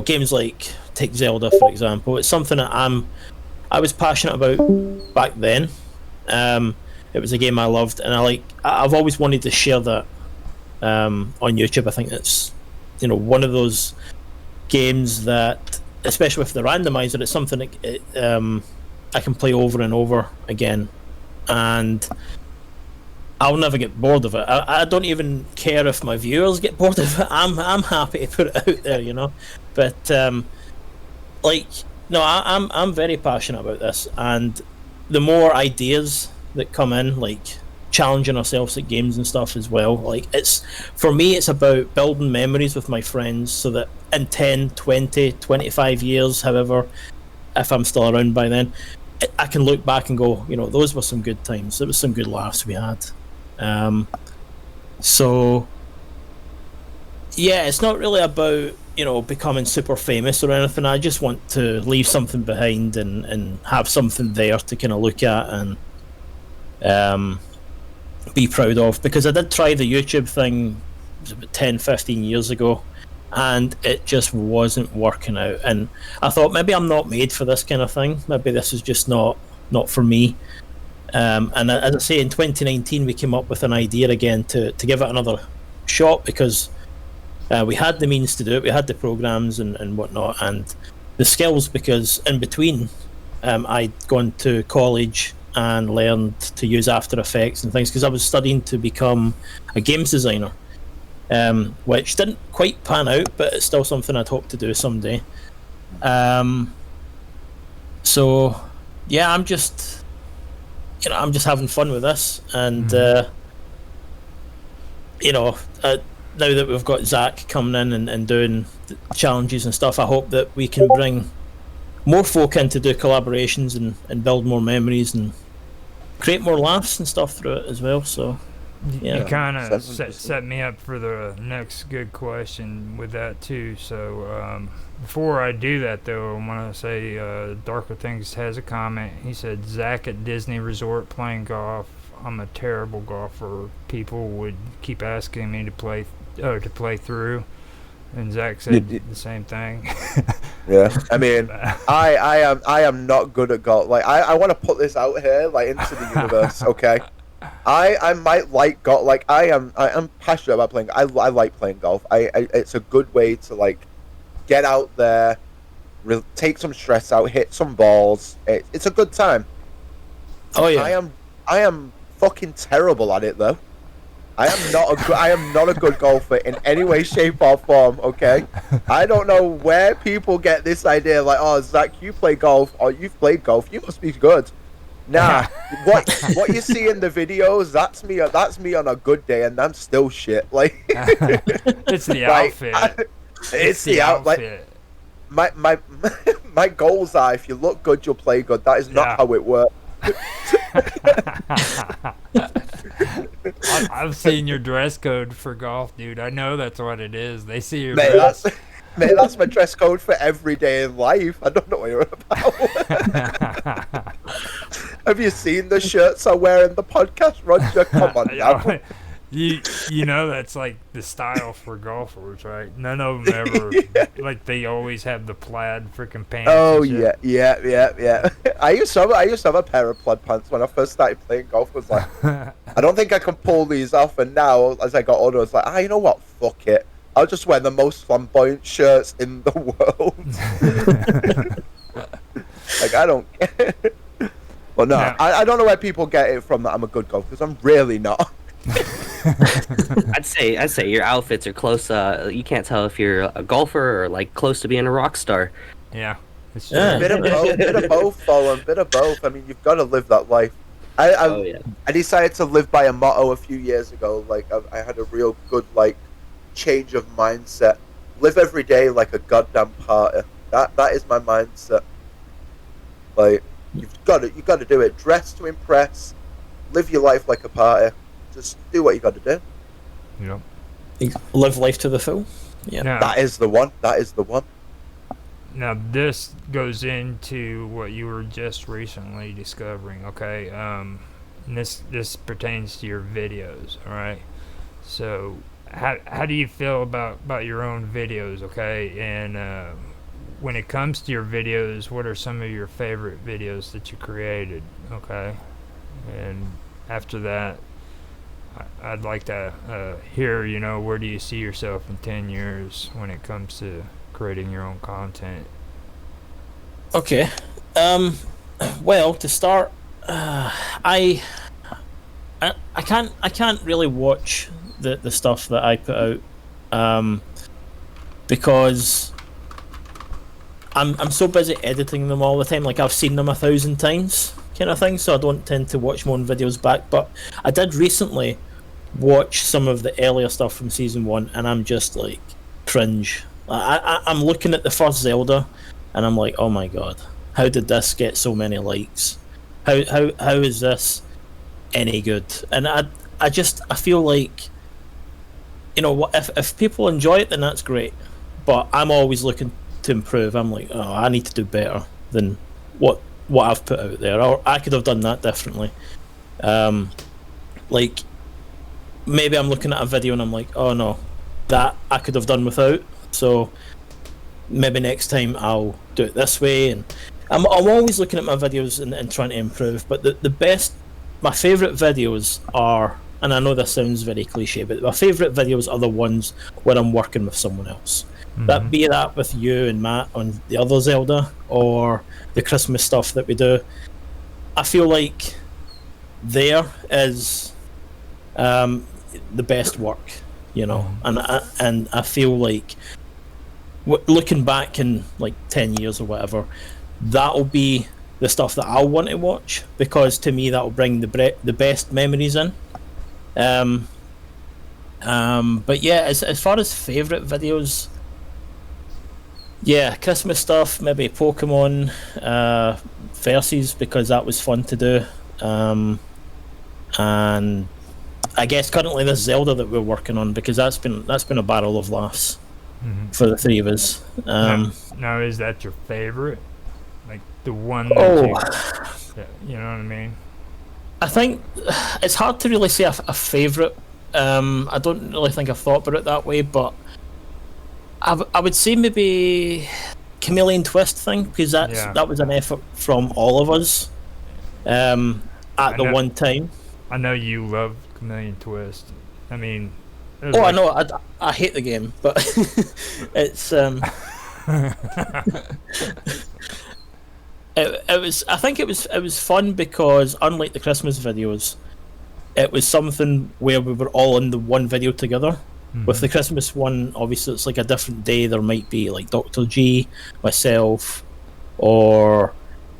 games like take Zelda for example. It's something that I was passionate about back then. It was a game I loved, and I've always wanted to share that on YouTube. I think that's one of those games that, especially with the randomizer, it's something that I can play over and over again, and I'll never get bored of it. I don't even care if my viewers get bored of it. I'm happy to put it out there, you know. But like, no, I'm very passionate about this, and the more ideas that come in, like challenging ourselves at games and stuff as well. Like, it's, for me, it's about building memories with my friends so that in 10, 20, 25 years, however, if I'm still around by then, I can look back and go, you know, those were some good times. There was some good laughs we had. So yeah, it's not really about, you know, becoming super famous or anything. I just want to leave something behind and have something there to kind of look at and be proud of, because I did try the YouTube thing, it was about 10-15 years ago, and it just wasn't working out, and I thought maybe I'm not made for this kind of thing. Maybe this is just not for me. And as I say, in 2019 we came up with an idea again to give it another shot, because we had the means to do it, we had the programs and whatnot, and the skills, because in between I'd gone to college and learned to use After Effects and things, because I was studying to become a games designer, which didn't quite pan out, but it's still something I'd hope to do someday. So yeah, I'm just having fun with this, and you know, now that we've got Zach coming in and doing challenges and stuff, I hope that we can bring more folk in to do collaborations and build more memories and create more laughs and stuff through it as well. So yeah, you kind of set me up for the next good question with that too. So before I do that though, I want to say Darker Things has a comment. He said, Zach at Disney Resort playing golf. I'm a terrible golfer. People would keep asking me to play through, and Zach said the same thing. Yeah, I mean, I am not good at golf. Like, I want to put this out here, like, into the universe. Okay, I might like golf. Like, I'm passionate about playing. I like playing golf. It's a good way to, like, get out there, take some stress out, hit some balls. It's a good time. Oh yeah. I am fucking terrible at it though. I am not a good golfer in any way, shape, or form. Okay, I don't know where people get this idea. Like, oh, Zach, you play golf, or you've played golf, you must be good. Nah, what you see in the videos, that's me on a good day, and I'm still shit. Like, it's the outfit. It's the outfit. Like, my goals are: if you look good, you'll play good. That is not how it works. I've seen your dress code for golf, dude. I know that's what it is. They see your dress. That's my dress code for every day in life. I don't know what you're about. Have you seen the shirts I wear in the podcast, Roger? Come on now. You know that's like the style for golfers, right? None of them ever like, they always have the plaid freaking pants. Oh yeah. I used to have a pair of plaid pants when I first started playing golf. I was like, I don't think I can pull these off. And now, as I got older, I was like, you know what? Fuck it. I'll just wear the most flamboyant shirts in the world. Like, I don't care. Well, no, I don't know where people get it from that I'm a good golfer, because I'm really not. I'd say your outfits are close. You can't tell if you're a golfer or like close to being a rock star. Yeah, it's true. Bit of both, Colin. Bit of both. I mean, you've got to live that life. I decided to live by a motto a few years ago. Like, I had a real good, like, change of mindset. Live every day like a goddamn party. That is my mindset. Like, you've got to do it. Dress to impress. Live your life like a party. Just do what you got to do. Yeah. Live life to the full. Yeah. Now, that is the one. Now this goes into what you were just recently discovering. Okay. And this pertains to your videos. All right. So how do you feel about your own videos? Okay. And when it comes to your videos, what are some of your favorite videos that you created? Okay. And after that, I'd like to hear, where do you see yourself in 10 years when it comes to creating your own content? Okay. Well, to start, I can't really watch the stuff that I put out, because I'm so busy editing them all the time. Like, I've seen them 1,000 times, kind of thing. So I don't tend to watch my own videos back. But I did recently watch some of the earlier stuff from season 1, and I'm just like cringe. I'm looking at the first Zelda, and I'm like, oh my god, how did this get so many likes? How is this any good? And I feel like, you know, if people enjoy it, then that's great. But I'm always looking to improve. I'm like, oh, I need to do better than what I've put out there, or I could have done that differently. Like, maybe I'm looking at a video and I'm like, oh no, that I could have done without. So maybe next time I'll do it this way. And I'm always looking at my videos and trying to improve. But my favourite videos are, and I know this sounds very cliche, but my favourite videos are the ones where I'm working with someone else. That be that with you and Matt on the other Zelda, or the Christmas stuff that we do. I feel like there is the best work, you know, and I feel like looking back in like 10 years or whatever, that'll be the stuff that I'll want to watch, because to me that'll bring the best memories in. But yeah, as far as favourite videos, yeah, Christmas stuff, maybe Pokemon versus, because that was fun to do. And I guess currently this Zelda that we're working on, because that's been a barrel of laughs for the three of us. Now, is that your favorite? Like the one that you know what I mean? I think it's hard to really say a favourite. I don't really think I've thought about it that way, but I would say maybe Chameleon Twist thing, because that was an effort from all of us at the one time. I know you love Chameleon Twist. I mean, I know I hate the game, but it's it was. I think it was fun because, unlike the Christmas videos, it was something where we were all in the one video together. With the Christmas one, obviously it's like a different day. There might be like Dr. G, myself, or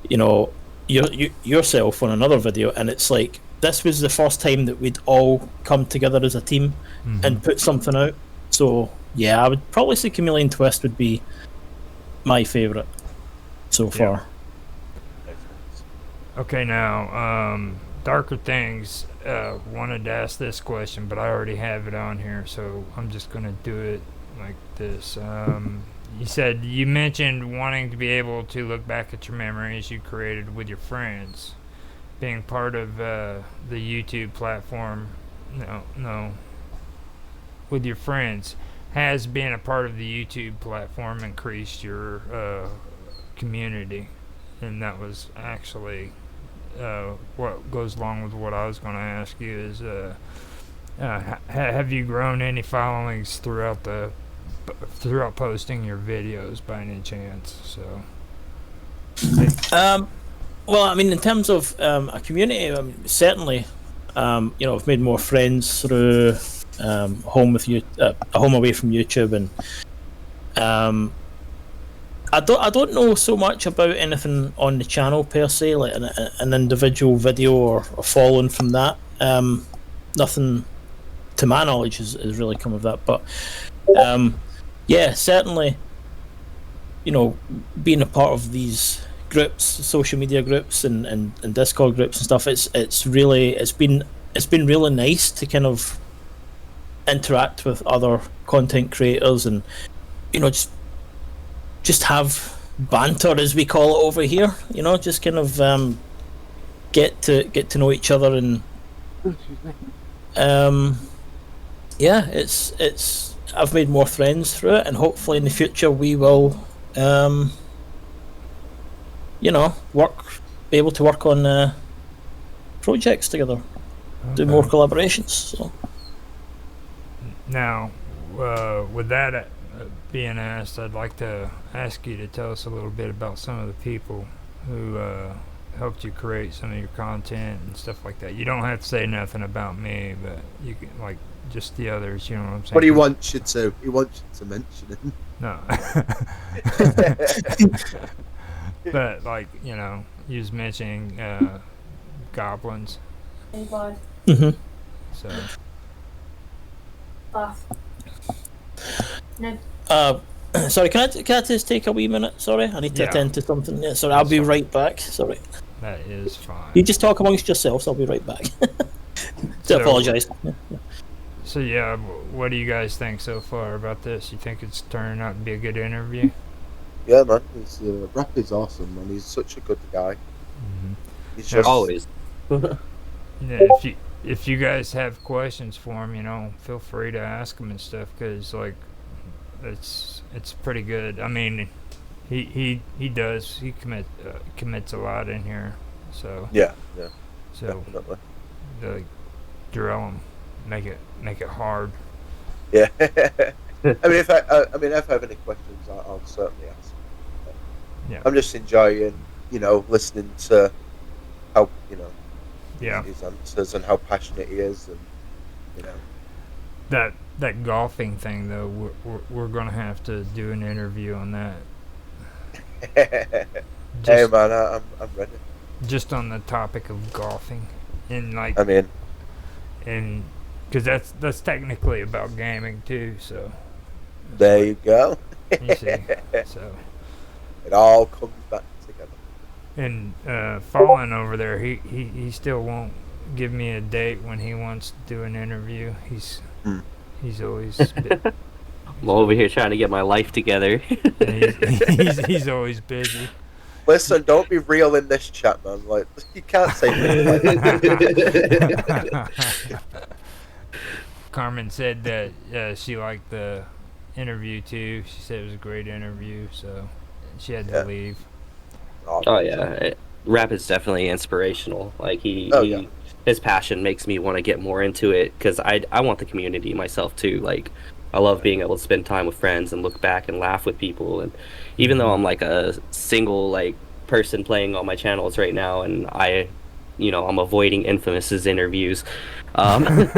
you know, yourself on another video, and it's like this was the first time that we'd all come together as a team and put something out. So yeah, I would probably say Chameleon Twist would be my favourite so far. Okay, now Darker Things wanted to ask this question, but I already have it on here, so I'm just gonna do it like this. You mentioned wanting to be able to look back at your memories you created with your friends, being part of the YouTube platform. No, with your friends. Has being a part of the YouTube platform increased your community? And that was actually what goes along with what I was going to ask you is, have you grown any followings throughout posting your videos by any chance? So, well, I mean, in terms of a community, certainly, I've made more friends through home away from YouTube, and I don't know so much about anything on the channel per se, like an individual video or following from that. Nothing, to my knowledge, has really come of that. But yeah, certainly, being a part of these groups, social media groups, and Discord groups and stuff, it's been really nice to kind of interact with other content creators, and just have banter, as we call it over here. Just kind of get to know each other, and yeah, it's I've made more friends through it, and hopefully in the future we will be able to work on projects together, do more collaborations. So now, with that being asked, I'd like to ask you to tell us a little bit about some of the people who helped you create some of your content and stuff like that. You don't have to say nothing about me, but you can, like, just the others, you know what I'm saying? But he wants you to. He wants you to mention him. No. But, like, you know, you was mentioning goblins. Mm-hmm. So. Sorry, can I just take a wee minute? Sorry, I need to attend to something. Yeah, sorry, I'll be right back. Sorry. That is fine. You just talk amongst yourselves. I'll be right back. Apologise. So yeah, what do you guys think so far about this? You think it's turning out to be a good interview? Yeah, man. Rap is awesome, man. He's such a good guy. Mm-hmm. He's just Always. Yeah, if you guys have questions for him, you know, feel free to ask him and stuff, because like it's pretty good. I mean, he commits a lot in here, so yeah, so definitely. like drill him, make it hard. Yeah. I mean, if I have any questions, I'll certainly ask. Yeah. I'm just enjoying, you know, listening to how, you know, his answers and how passionate he is, and you know. That golfing thing though, we're gonna have to do an interview on that. Hey man, I'm ready. Just on the topic of golfing, and like, I mean, and because that's technically about gaming too, so. There you go. You see, so. It all comes back together. And Fallen over there, he still won't give me a date when he wants to do an interview. He's always I'm over here trying to get my life together. he's always busy. Listen, don't be real in this chat, man. Like, you can't say things like that. Carmen said that she liked the interview too. She said it was a great interview, so she had to leave. Oh yeah, rap is definitely inspirational. Like his passion makes me want to get more into it, because I want the community myself too. Like, I love being able to spend time with friends and look back and laugh with people. And even though I'm like a single like person playing on my channels right now, and I'm avoiding Infamous's interviews. No,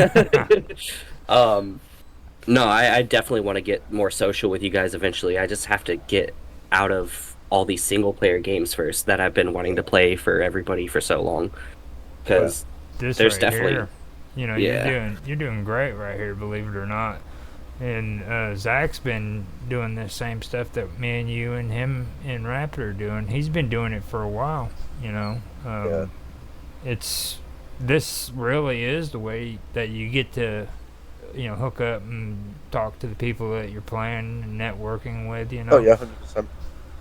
I definitely want to get more social with you guys eventually. I just have to get out of all these single player games first that I've been wanting to play for everybody for so long. Because there's right definitely here, you know, you're doing great right here, believe it or not. And Zach's been doing the same stuff that me and you and him and Raptor are doing. He's been doing it for a while, you know. This really is the way that you get to, you know, hook up and talk to the people that you're playing and networking with, you know. Oh yeah, 100%.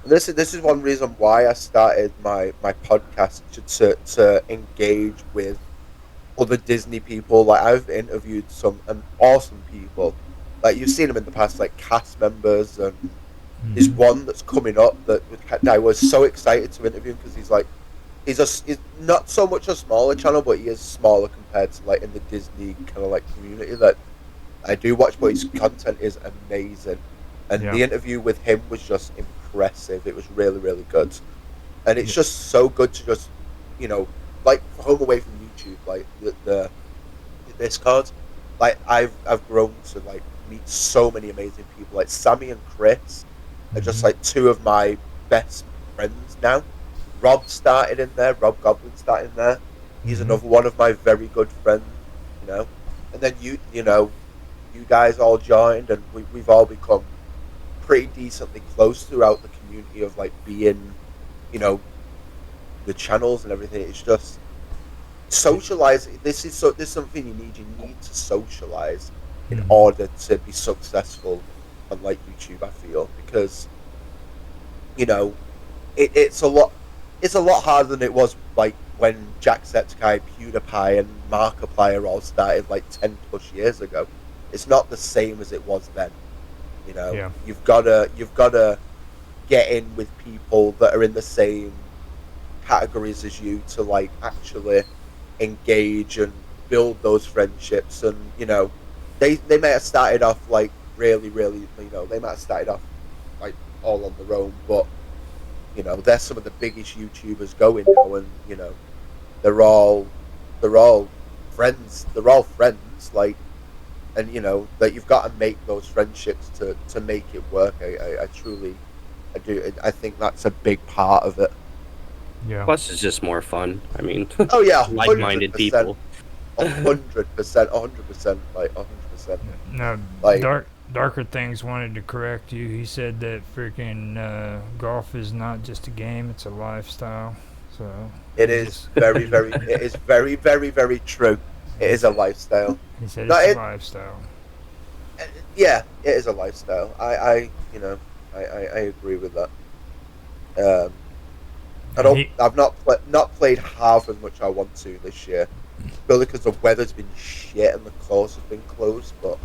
This is one reason why I started my podcast, to engage with other Disney people. Like, I've interviewed some awesome people. Like, you've seen them in the past, like cast members, and there's one that's coming up that I was so excited to interview him, because he's not so much a smaller channel, but he is smaller compared to like in the Disney kind of like community that I do watch, but his content is amazing. And the interview with him was just impressive. It was really, really good. And it's just so good to just, you know, like home away from YouTube, like the Discord. Like, I've grown to like meet so many amazing people. Like Sammy and Chris are just like two of my best friends now. Rob started in there. Rob Goblin started in there. He's another one of my very good friends, you know. And then you guys all joined, and we've all become pretty decently close throughout the community of like being, you know, the channels and everything. It's just socialize. This is something you need. You need to socialize in order to be successful on like YouTube, I feel, because, you know, it's a lot harder than it was like when Jacksepticeye, PewDiePie, and Markiplier all started like 10 plus years ago. It's not the same as it was then. You know, you've gotta get in with people that are in the same categories as you to like actually engage and build those friendships. And, you know, they may have started off like really, really, they might have started off like all on their own, but they're some of the biggest YouTubers going now, and they're all friends. They're all friends, like, and that you've got to make those friendships to make it work. I truly, I do. I think that's a big part of it. Yeah. Plus, it's just more fun. I mean, Oh yeah, like-minded 100%, people. 100%, 100%, like 100%. No, Like, Darker Things wanted to correct you. He said that freaking golf is not just a game; it's a lifestyle. So it is very, very. It is very, very, very true. It is a lifestyle. He said No, it's a lifestyle. Yeah, it is a lifestyle. I agree with that. I've not played half as much as I want to this year, purely because the weather's been shit and the course has been closed. But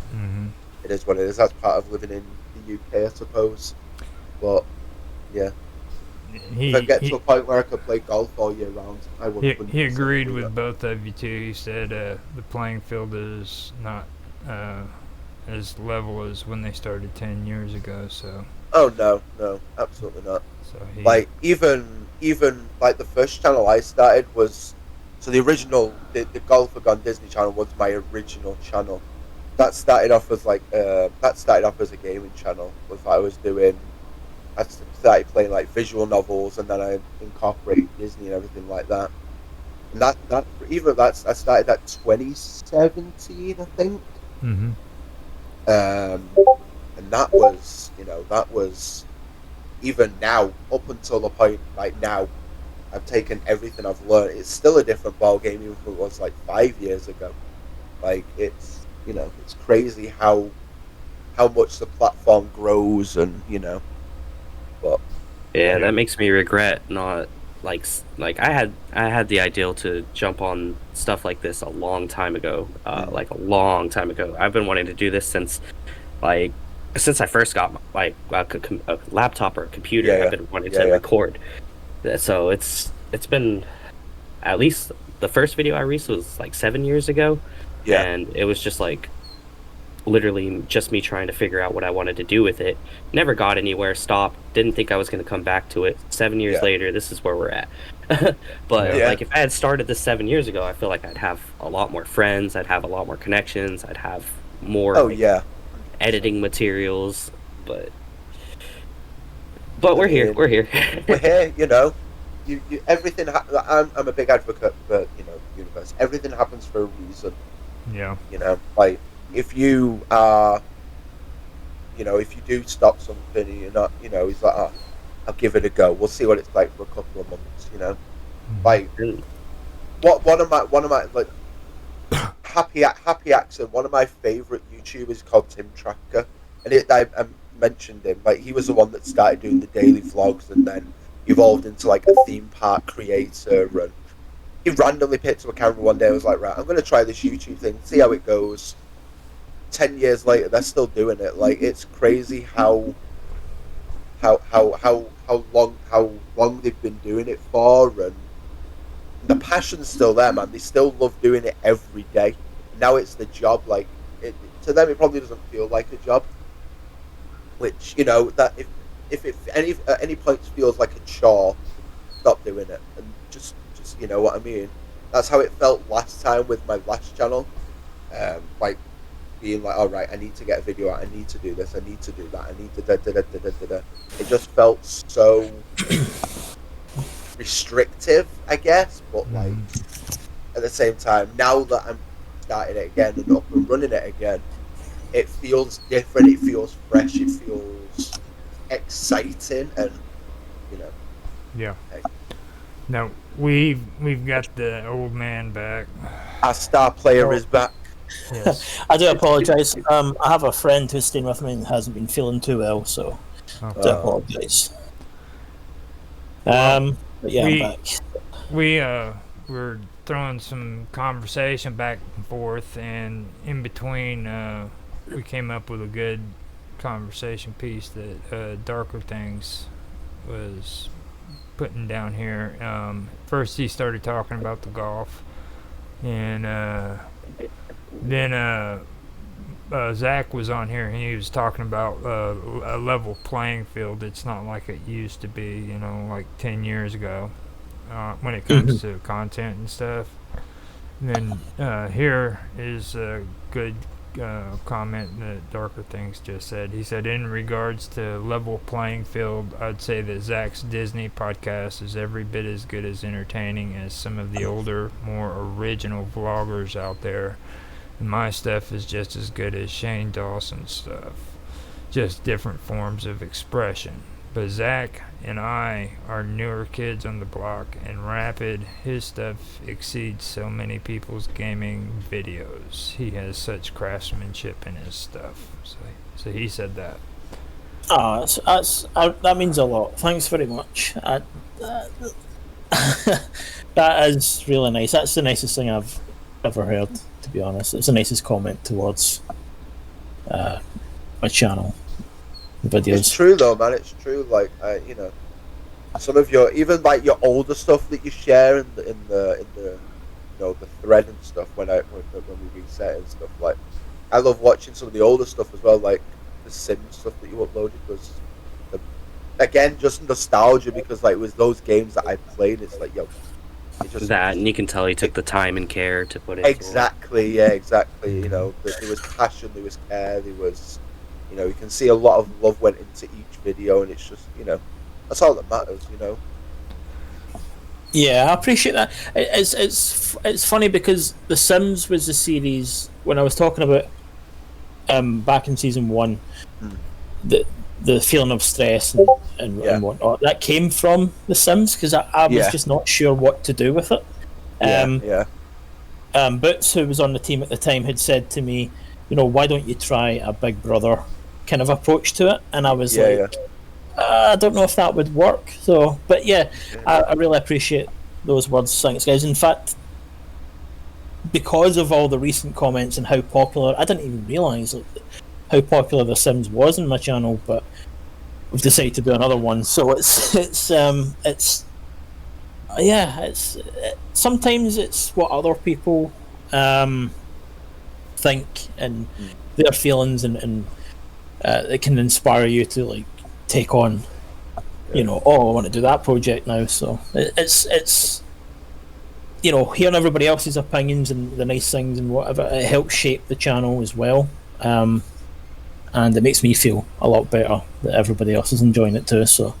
it is what it is. That's part of living in the UK, I suppose. But yeah, if I get to a point where I could play golf all year round, I would. He agreed with both of you too. He said the playing field is not as level as when they started 10 years ago. So. Oh no, absolutely not. So like even like the first channel I started was, so the original the Golfer Gone Disney channel was my original channel. That started off as a gaming channel. I started playing like visual novels, and then I incorporated Disney and everything like that. And I started that 2017, I think. And that was even now, up until the point like now, I've taken everything I've learned. It's still a different ball game even if it was like 5 years ago. Like it's crazy how much the platform grows, and but yeah, that makes me regret not like I had the ideal to jump on stuff like this a long time ago, like a long time ago. I've been wanting to do this since I first got a laptop or a computer. I've been wanting to record. So it's been, at least the first video I released was like 7 years ago. Yeah. And it was just like literally just me trying to figure out what I wanted to do with it. Never got anywhere, stopped, didn't think I was going to come back to it. 7 years later, this is where we're at. But like if I had started this 7 years ago, I feel like I'd have a lot more friends, I'd have a lot more connections, I'd have more editing materials, but we're here. We're here. You everything. I'm a big advocate for universe. Everything happens for a reason. Yeah. Like if you are, if you do stop something, and you're not, he's like, I'll give it a go. We'll see what it's like for a couple of months. Like one of my like happy accent. One of my favorite YouTubers called Tim Tracker, and I mentioned him. Like he was the one that started doing the daily vlogs, and then evolved into like a theme park creator. And he randomly picked up a camera one day and was like, right, I'm going to try this YouTube thing, see how it goes. 10 years later, they're still doing it. Like it's crazy how long they've been doing it for, and the passion's still there, man. They still love doing it every day. Now it's the job. Like to them, it probably doesn't feel like a job. Which that if it at any point feels like a chore, stop doing it, and just what I mean. That's how it felt last time with my last channel. Like being like, all right, I need to get a video out. I need to do this. I need to do that. I need to da. It just felt so restrictive, I guess. But like at the same time, now that I'm starting it again and up and running it again, it feels different. It feels fresh. It feels exciting, and yeah. Now we've got the old man back. Our star player is back. Yes. I do apologise. I have a friend who's staying with me and hasn't been feeling too well, so I do apologise. But yeah, I'm back. We're throwing some conversation back and forth, and in between, we came up with a good conversation piece that Darker Things was putting down here. First, he started talking about the golf, and then Zach was on here and he was talking about a level playing field. It's not like it used to be, like 10 years ago when it comes to content and stuff. And then here is a good comment that Darker Things just said. He said, in regards to level playing field, I'd say that Zach's Disney podcast is every bit as good as entertaining as some of the older, more original vloggers out there. And my stuff is just as good as Shane Dawson's stuff. Just different forms of expression. But Zach and I are newer kids on the block, and Rapid, his stuff exceeds so many people's gaming videos. He has such craftsmanship in his stuff. So he said that. That means a lot. Thanks very much. That is really nice. That's the nicest thing I've ever heard, to be honest. It's the nicest comment towards my channel videos. It's true though, man. It's true. Like, some of your, even like your older stuff that you share in the the thread and stuff when we reset and stuff. Like, I love watching some of the older stuff as well, like the Sims stuff that you uploaded, because again, just nostalgia, because like it was those games that I played. It's like, that, and you can tell he took the time and care to put it. Exactly, yeah, exactly. There was passion, there was care, there was, you can see a lot of love went into each video, and it's just, that's all that matters, Yeah, I appreciate that. It's funny because The Sims was the series when I was talking about back in season 1, the feeling of stress and whatnot, that came from The Sims, because I was just not sure what to do with it. Boots, who was on the team at the time, had said to me, why don't you try a Big Brother kind of approach to it? And I was I don't know if that would work. So, but I really appreciate those words. Thanks, guys. In fact, because of all the recent comments and how popular, I didn't even realise how popular The Sims was in my channel, but we've decided to do another one. So it's sometimes it's what other people think and their feelings, and it can inspire you to like take on, I want to do that project now. So it's hearing everybody else's opinions and the nice things and whatever, it helps shape the channel as well. And it makes me feel a lot better that everybody else is enjoying it too. So,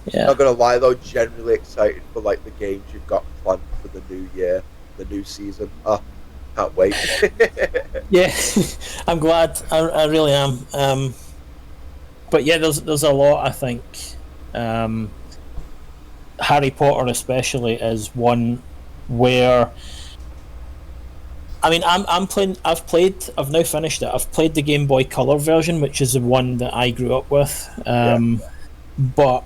yeah. Not gonna lie though, generally excited for like the games you've got planned for the new year, the new season. Can't wait. Yeah, I'm glad. I really am. But yeah, there's a lot. I think Harry Potter especially is one where. I mean, I've now finished it. I've played the Game Boy Color version, which is the one that I grew up with. But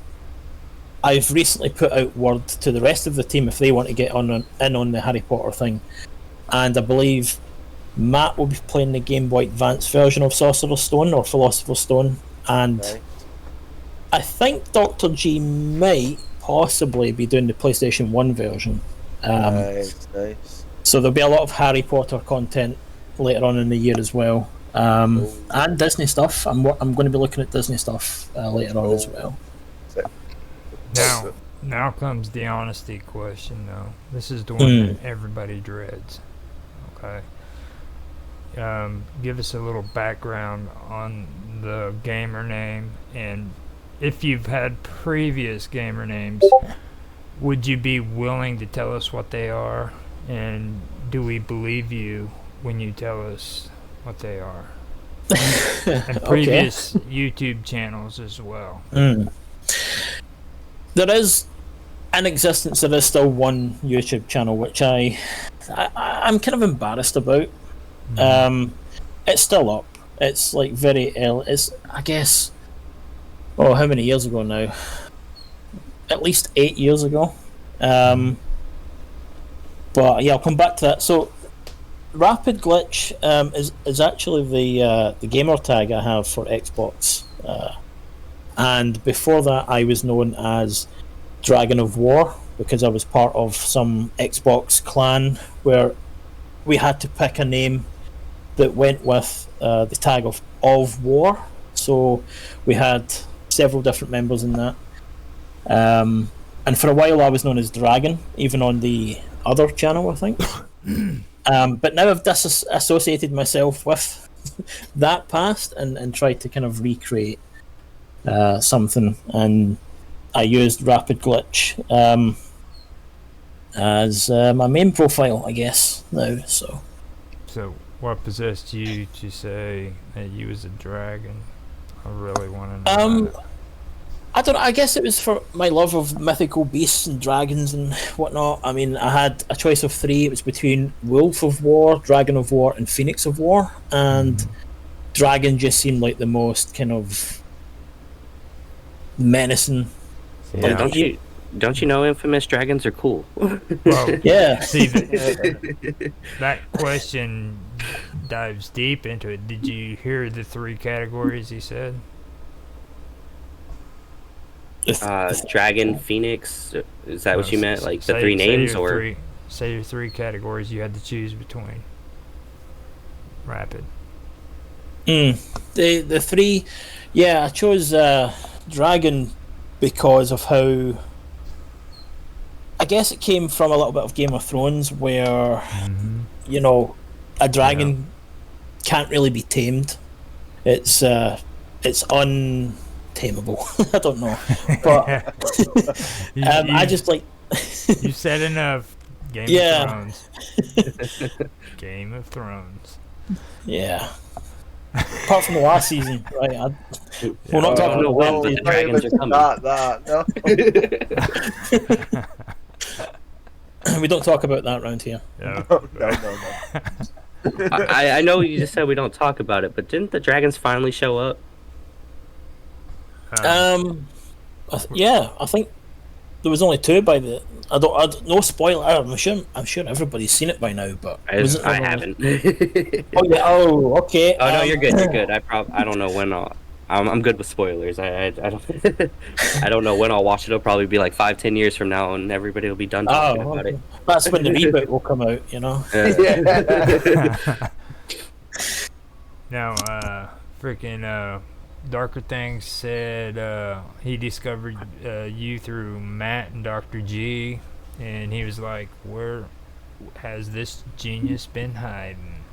I've recently put out word to the rest of the team if they want to get in on the Harry Potter thing. And I believe Matt will be playing the Game Boy Advance version of Sorcerer's Stone or Philosopher's Stone. And I think Dr. G might possibly be doing the PlayStation 1 version. Nice. So there'll be a lot of Harry Potter content later on in the year as well, and Disney stuff. I'm going to be looking at Disney stuff later on as well. Now comes the honesty question, though. This is the one that everybody dreads. Okay. Give us a little background on the gamer name, and if you've had previous gamer names, would you be willing to tell us what they are? And do we believe you when you tell us what they are? And previous YouTube channels as well. There is in existence. There is still one YouTube channel which I'm kind of embarrassed about. It's still up. It's like very ill. It's, I guess, how many years ago now? At least 8 years ago. But yeah, I'll come back to that. So, Rapid Glitch is actually the gamer tag I have for Xbox, and before that I was known as Dragon of War because I was part of some Xbox clan where we had to pick a name that went with the tag of war. So we had several different members in that. And for a while I was known as Dragon, even on the other channel, I think. But now I've disassociated myself with that past and tried to kind of recreate something. And I used Rapid Glitch as my main profile, I guess, now. So what possessed you to say that you was a dragon? I really want to know that. I don't know, I guess it was for my love of mythical beasts and dragons and whatnot. I mean, I had a choice of 3. It was between Wolf of War, Dragon of War, and Phoenix of War. And Dragon just seemed like the most kind of menacing. Yeah. Don't you know infamous dragons are cool? Well, yeah. See, that question dives deep into it. Did you hear the 3 categories he said? Dragon, Phoenix. Is that what you meant? Like the 3 names, or say your 3 categories you had to choose between. Rapid. The 3, yeah, I chose Dragon because of how. I guess it came from a little bit of Game of Thrones, where you know, a dragon can't really be tamed. It's untameable. I don't know, but I just like. You said enough. Game of Thrones. Game of Thrones. Yeah. Apart from the last season, right? We're not talking about when the dragons are coming. We don't talk about that around here. No. I know you just said we don't talk about it, but didn't the dragons finally show up? Yeah, I think there was only 2 by the. No spoiler. I'm sure everybody's seen it by now, but I haven't. Oh yeah. Oh, okay. Oh no, you're good. You're good. I don't know when I'm good with spoilers. I don't I don't know when I'll watch it. It'll probably be like 5-10 years from now, and everybody will be done talking about it. That's when the reboot will come out, you know. Now, freaking Darker Things said he discovered you through Matt and Dr. G, and he was like, "Where has this genius been hiding?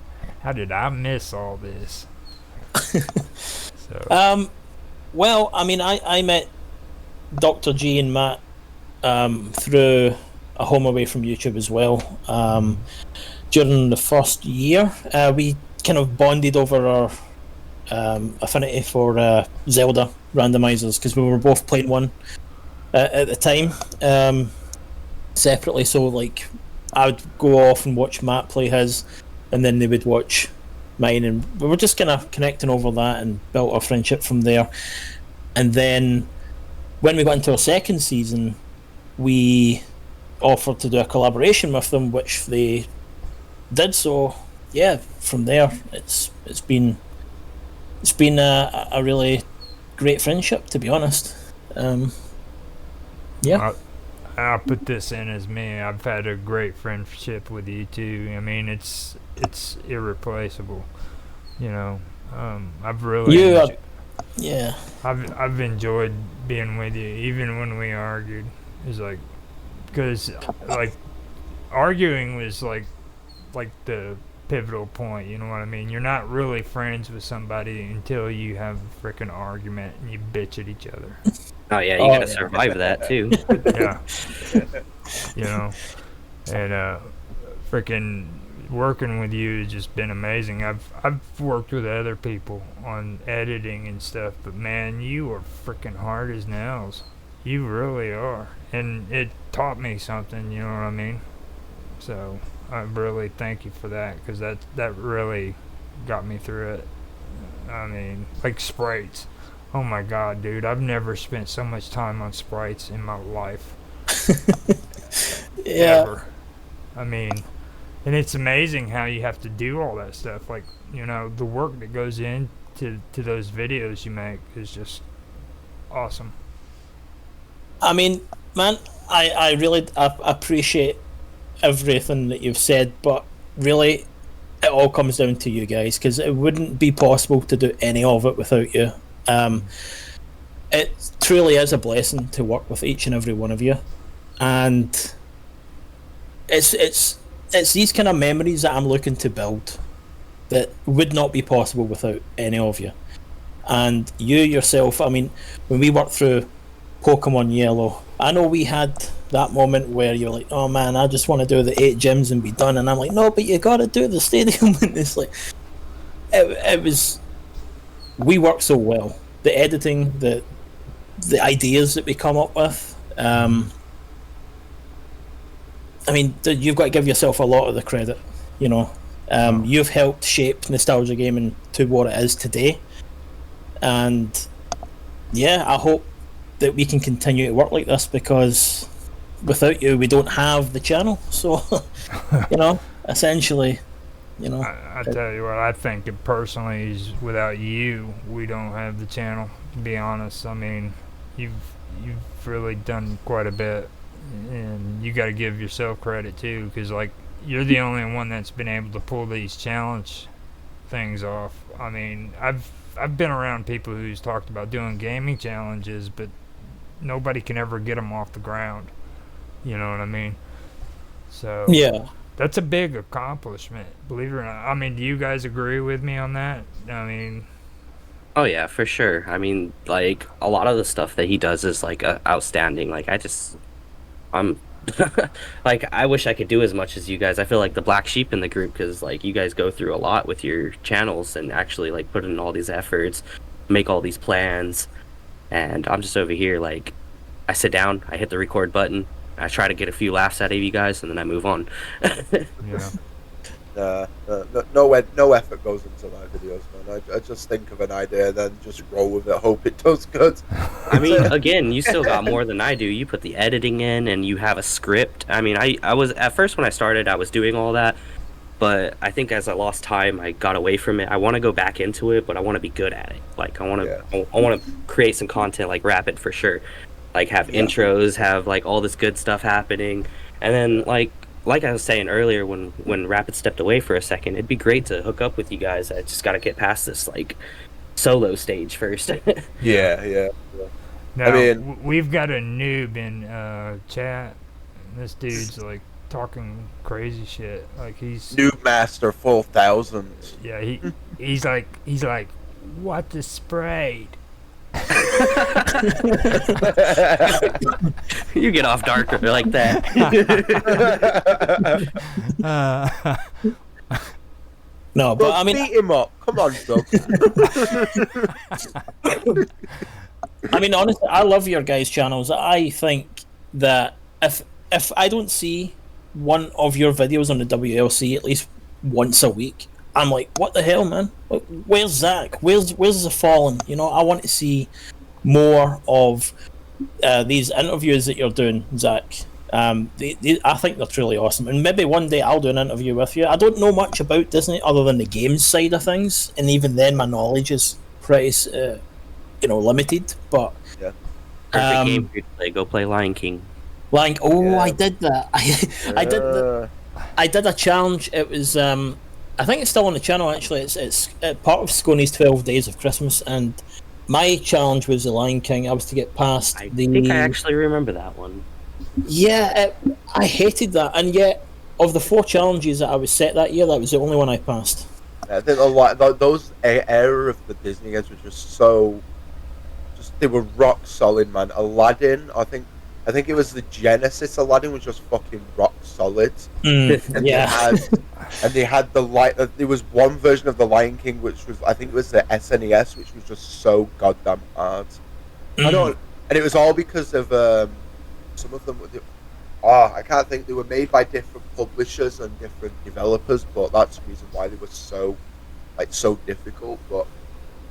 How did I miss all this?" So. Well, I mean, I met Dr. G and Matt through a home away from YouTube as well. During the first year, we kind of bonded over our affinity for Zelda randomizers, because we were both playing one at the time separately. So like, I would go off and watch Matt play his, and then they would watch mine, and we were just kind of connecting over that and built our friendship from there. And then when we got into our second season, we offered to do a collaboration with them, which they did. So yeah, from there it's been a really great friendship, to be honest. Yeah. I'll put this in as me. I've had a great friendship with you too. I mean, it's irreplaceable. You know, I've really I've enjoyed being with you, even when we argued. It's like, because like arguing was like the pivotal point. You know what I mean? You're not really friends with somebody until you have a freaking argument and you bitch at each other. Oh yeah, you gotta survive that too. Yeah. You know, and freaking working with you has just been amazing. I've worked with other people on editing and stuff, but man, you are freaking hard as nails. You really are, and it taught me something. You know what I mean? So I really thank you for that, because that really got me through it. I mean, like sprites. Oh my god, dude, I've never spent so much time on sprites in my life. Yeah. Ever. I mean, and it's amazing how you have to do all that stuff. Like, you know, the work that goes into those videos you make is just awesome. I mean, man, I really appreciate everything that you've said, but really, it all comes down to you guys, because it wouldn't be possible to do any of it without you. It truly is a blessing to work with each and every one of you, and it's these kind of memories that I'm looking to build that would not be possible without any of you. And you yourself, I mean, when we worked through Pokemon Yellow, I know we had that moment where you're like, oh man, I just want to do the 8 gyms and be done, and I'm like, no, but you gotta do the stadium. And it's like, it was, we work so well, the editing, the ideas that we come up with, I mean, you've got to give yourself a lot of the credit, you know. You've helped shape Nostalgia Gaming to what it is today, and yeah, I hope that we can continue to work like this, because without you we don't have the channel. So you know, essentially, you know, I tell you what, I think it personally is, without you we don't have the channel, to be honest. I mean, you've really done quite a bit, and you got to give yourself credit too, because like, you're the only one that's been able to pull these challenge things off. I mean, I've been around people who's talked about doing gaming challenges, but nobody can ever get them off the ground. You know what I mean? So yeah, that's a big accomplishment, believe it or not. I mean, do you guys agree with me on that? I mean, Oh yeah, for sure. I mean, like a lot of the stuff that he does is like outstanding. Like I'm like, I wish I could do as much as you guys. I feel like the black sheep in the group, because like you guys go through a lot with your channels and actually like put in all these efforts, make all these plans, and I'm just over here like, I sit down, I hit the record button, I try to get a few laughs out of you guys, and then I move on. yeah. No effort goes into my videos, man. I just think of an idea, then just roll with it, hope it does good. I mean, again, you still got more than I do. You put the editing in, and you have a script. I mean, I was, at first when I started, I was doing all that, but I think as I lost time, I got away from it. I want to go back into it, but I want to be good at it. Like, I want to create some content like Rapid for sure. Like, have intros, have like all this good stuff happening, and then like I was saying earlier, when Rapid stepped away for a second, it'd be great to hook up with you guys. I just got to get past this like solo stage first. Yeah. Now, I mean, we've got a noob in chat. This dude's like talking crazy shit. Like, he's Noob Master 4000. yeah. He's like, what is sprayed? You get off darker like that. no, but I mean, beat him up. Come on, Doug. I mean, honestly, I love your guys' channels. I think that if I don't see one of your videos on the WLC at least once a week, I'm like, what the hell, man? Where's Zach? Where's the Fallen? You know, I want to see more of these interviews that you're doing, Zach. I think they're truly awesome, and maybe one day I'll do an interview with you. I don't know much about Disney other than the games side of things, and even then, my knowledge is pretty, limited. But Perfect game for you to play. Go play Lion King. I did that. I did a challenge. It was I think it's still on the channel actually. It's part of Sconey's 12 Days of Christmas, and my challenge was the Lion King. I was to get past I think I actually remember that one. Yeah, I hated that, and yet of the 4 challenges that I was set that year, that was the only one I passed. I think a lot those era of the Disney games were they were rock solid, man. Aladdin, I think it was the Genesis Aladdin was just fucking rock solid. And they had there was one version of the Lion King which was, I think it was the SNES, which was just so goddamn hard. And it was all because of some of them I can't think, they were made by different publishers and different developers, but that's the reason why they were so difficult. But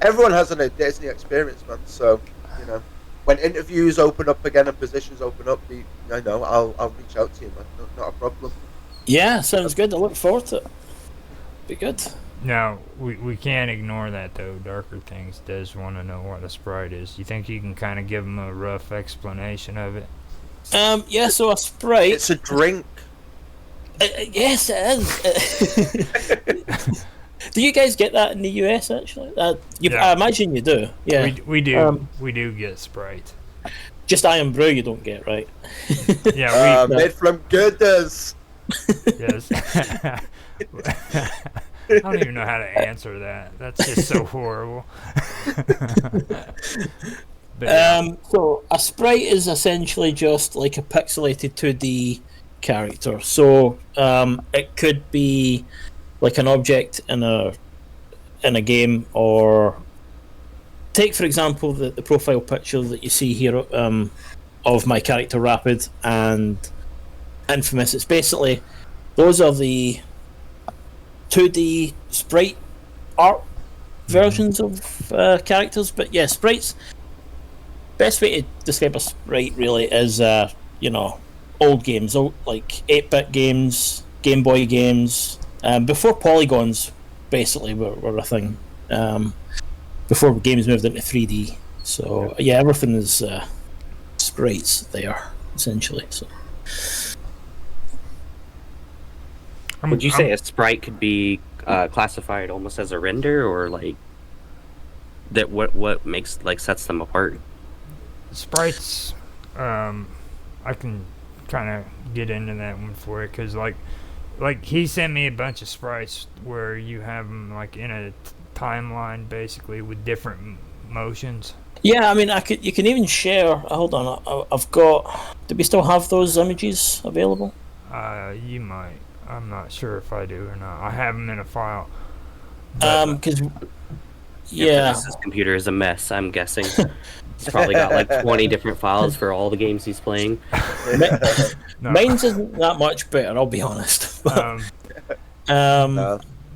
everyone has a Disney experience, man, so you know, when interviews open up again and positions open up, I'll reach out to you, man. Not a problem. Yeah, sounds good. I look forward to it. Be good. Now, we can't ignore that, though. Darker Things does want to know what a Sprite is. You think you can kind of give them a rough explanation of it? Yeah, so a Sprite... It's a drink. Yes, it is. Do you guys get that in the US actually? Yeah. I imagine you do. Yeah, We do. We do get sprites. just Iron Brew you don't get, right? Yeah, Made from goodness. yes. I don't even know how to answer that. That's just so horrible. But yeah. So a sprite is essentially just like a pixelated 2D character. So it could be like an object in a game, or take for example the profile picture that you see here of my character Rapid and Infamous. It's basically those are the 2D sprite art versions of characters. But yeah, sprites. Best way to describe a sprite really is old games, like 8-bit games, Game Boy games, before polygons basically were a thing. Before games moved into 3D. So yeah, everything is sprites there essentially. So. Would you say a sprite could be classified almost as a render, or like that? What makes sets them apart? Sprites, I can kind of get into that one for you, because like he sent me a bunch of sprites where you have them like in a timeline basically with different motions. Yeah, I mean, you can even share. Hold on, I've got. Do we still have those images available? You might. I'm not sure if I do or not. I have them in a file. Because yeah, His computer is a mess. I'm guessing. He's probably got like 20 different files for all the games he's playing. No. Mine's isn't that much better, I'll be honest.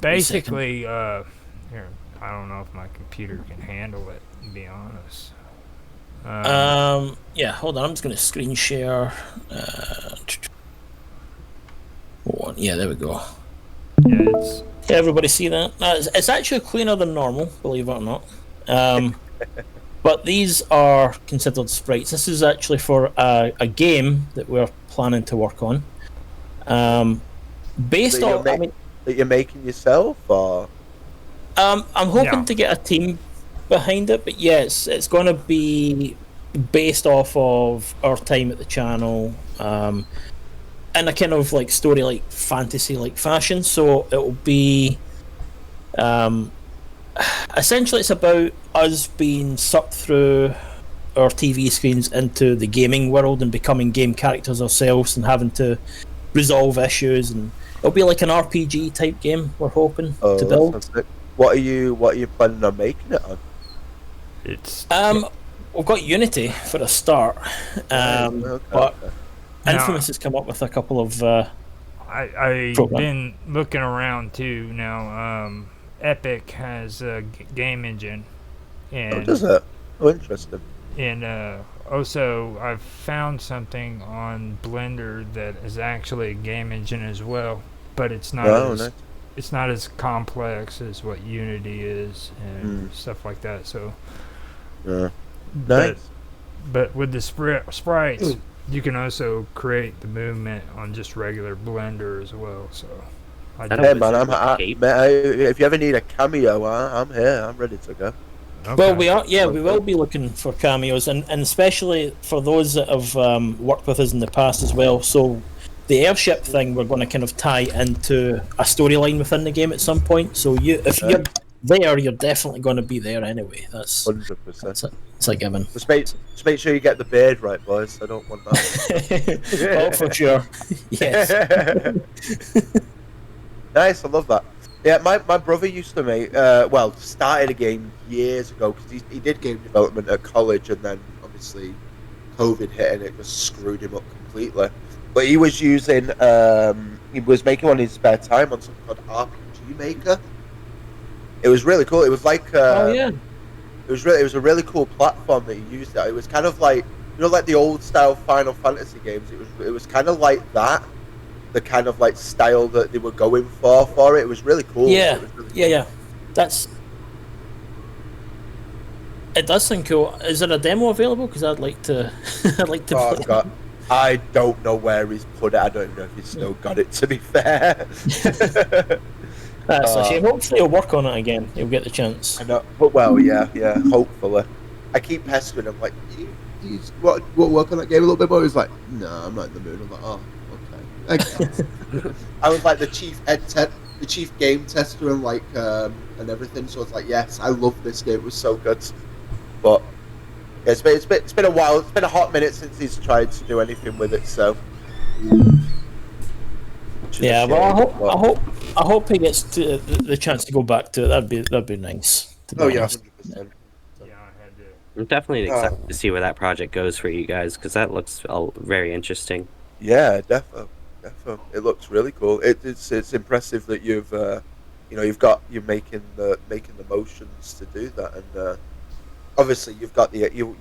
Basically, here, I don't know if my computer can handle it, to be honest. Yeah, hold on, I'm just going to screen share. Yeah, there we go. Yeah, Everybody see that? It's actually cleaner than normal, believe it or not. But these are considered sprites. This is actually for a game that we're planning to work on. Based on, that you're making yourself, or I'm hoping to get a team behind it. But yes, it's going to be based off of our time at the channel, in a kind of like story, like fantasy, like fashion. So it will be, essentially, it's about us being sucked through our TV screens into the gaming world and becoming game characters ourselves and having to resolve issues, and it'll be like an RPG type game we're hoping to build. What are you planning on making it on? it's We've got Unity for a start, but Infamous has come up with a couple of I've program. been looking around too now. Epic has a game engine, and Does it? Oh, interesting. and also I've found something on Blender that is actually a game engine as well, but it's not Nice. it's not as complex as what Unity is and stuff like that. So, Yeah. Nice. but with the sprites, you can also create the movement on just regular Blender as well. So, That Hey was man, Cape. if you ever need a cameo, I'm here. I'm ready to go. Well, we are. Yeah, we will be looking for cameos, and especially for those that have worked with us in the past as well. So, the airship thing, we're going to kind of tie into a storyline within the game at some point. So, if you're there, you're definitely going to be there anyway. That's 100%. it's a given. Just make sure you get the beard right, boys. I don't want that. Oh, for sure. Yes. Nice, I love that. Yeah, my brother used to make, started a game years ago, because he did game development at college, and then obviously COVID hit and it just screwed him up completely. But he was using, he was making one in his spare time on something called RPG Maker. It was really cool. It was like, it was a really cool platform that he used. It was kind of like, like the old style Final Fantasy games. It was kind of like that. The kind of like style that they were going for it. It was really cool. Yeah, It was really cool. yeah. It does sound cool. Is there a demo available? Because I'd like to. I'd like to. Oh play. God, I don't know where he's put it. I don't know if he's still got it. To be fair, That's a shame. Hopefully he'll work on it again. He'll get the chance. I know, but well, yeah, hopefully. I keep pestering him, like, you work on that game a little bit more? He's like, no, I'm not in the mood. I'm like, oh, okay. I guess. I was like the chief game tester and like and everything. So it's like, yes, I love this game. It was so good. But yeah, it's been a while. It's been a hot minute since he's tried to do anything with it. So yeah, well, I hope he gets the chance to go back to it. That'd be nice. Oh yeah, 100%. I'm definitely excited to see where that project goes for you guys, because that looks very interesting. Yeah, definitely. It looks really cool. It's impressive that you're making the motions to do that, and obviously you've got you've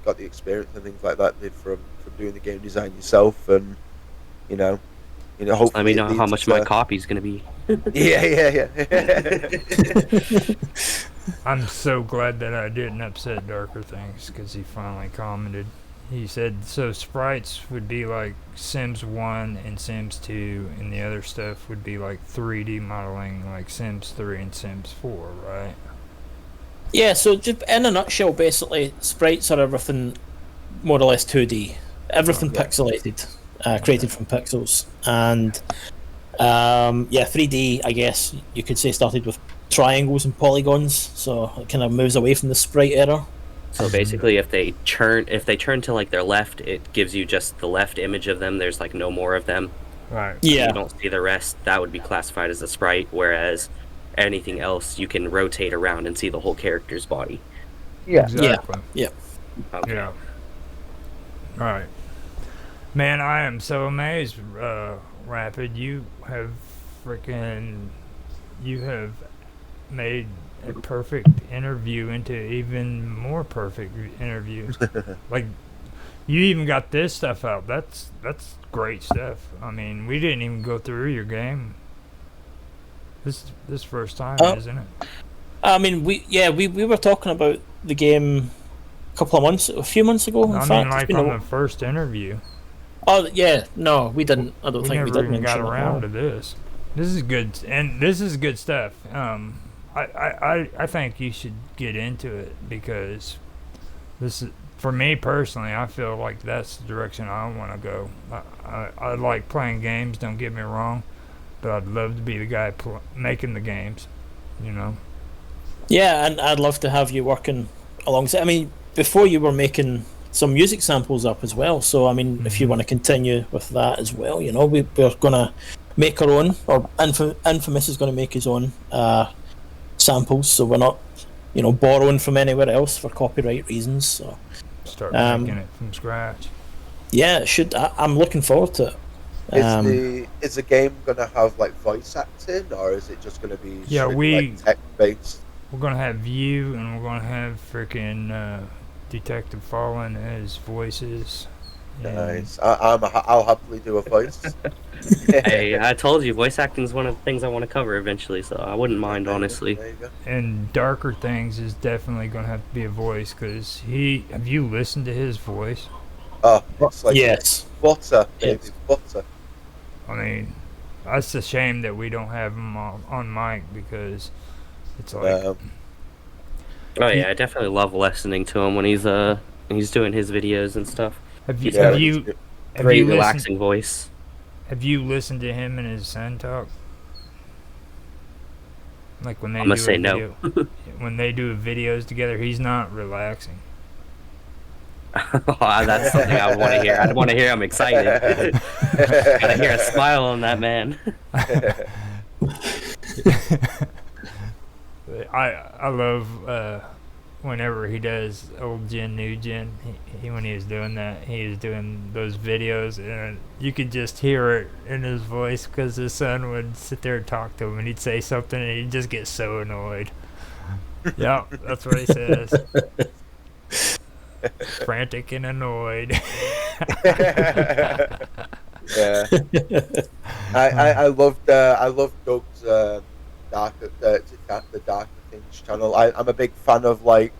got the experience and things like that from doing the game design yourself, and hopefully. Let me know how much my copy's gonna be. Yeah. I'm so glad that I didn't upset Darker Things, because he finally commented. He said, so sprites would be like Sims 1 and Sims 2, and the other stuff would be like 3D modeling like Sims 3 and Sims 4, right? Yeah, so just in a nutshell, basically, sprites are everything more or less 2D. Everything pixelated, created from pixels. And 3D, I guess you could say, started with triangles and polygons, so it kind of moves away from the sprite era. So basically, if they turn to like their left, it gives you just the left image of them. There's like no more of them. Right. Yeah. You don't see the rest. That would be classified as a sprite. Whereas anything else, you can rotate around and see the whole character's body. Yeah. Exactly. Yeah. Okay. Yeah. All right. Man, I am so amazed, Rapid. You have made a perfect interview into even more perfect interviews. Like, you even got this stuff out. That's great stuff. I mean, we didn't even go through your game. This first time, isn't it? I mean, we were talking about the game a few months ago. In fact, like on the first interview. Oh yeah, no, we didn't. I don't think we never did even got mention around to this. This is good, and this is good stuff. I think you should get into it, because this is, for me personally, I feel like that's the direction I want to go. I like playing games, don't get me wrong, but I'd love to be the guy making the games, Yeah, and I'd love to have you working alongside. I mean, before you were making some music samples up as well, so I mean, if you want to continue with that as well, we're going to make our own, or Infamous is going to make his own samples, so we're not borrowing from anywhere else for copyright reasons. So start making it from scratch. Yeah, it should. I'm looking forward to it. Is the game gonna have like voice acting, or is it just gonna be like tech based? We're gonna have you, and we're gonna have freaking Detective Fallen as voices. Nice. I'll happily do a voice. Hey, I told you, voice acting is one of the things I want to cover eventually, so I wouldn't mind, honestly. There you go. And Darker Things is definitely going to have to be a voice, because have you listened to his voice? Oh, it's like yes. Butter, baby, yes. Butter. I mean, that's a shame that we don't have him on mic, because it's like... oh yeah, I definitely love listening to him when he's doing his videos and stuff. Have you relaxing voice. Have you listened to him and his son talk? Like when they when they do videos together, he's not relaxing. That's something I want to hear. I want to hear I'm excited. Gotta hear a smile on that man. I love whenever he does old gen, new gen. When he was doing that, he was doing those videos, and you could just hear it in his voice, because his son would sit there and talk to him, and he'd say something, and he'd just get so annoyed. Yep, that's what he says. Frantic and annoyed. Yeah. I loved Doug's the Darker Things channel. I'm a big fan of, like,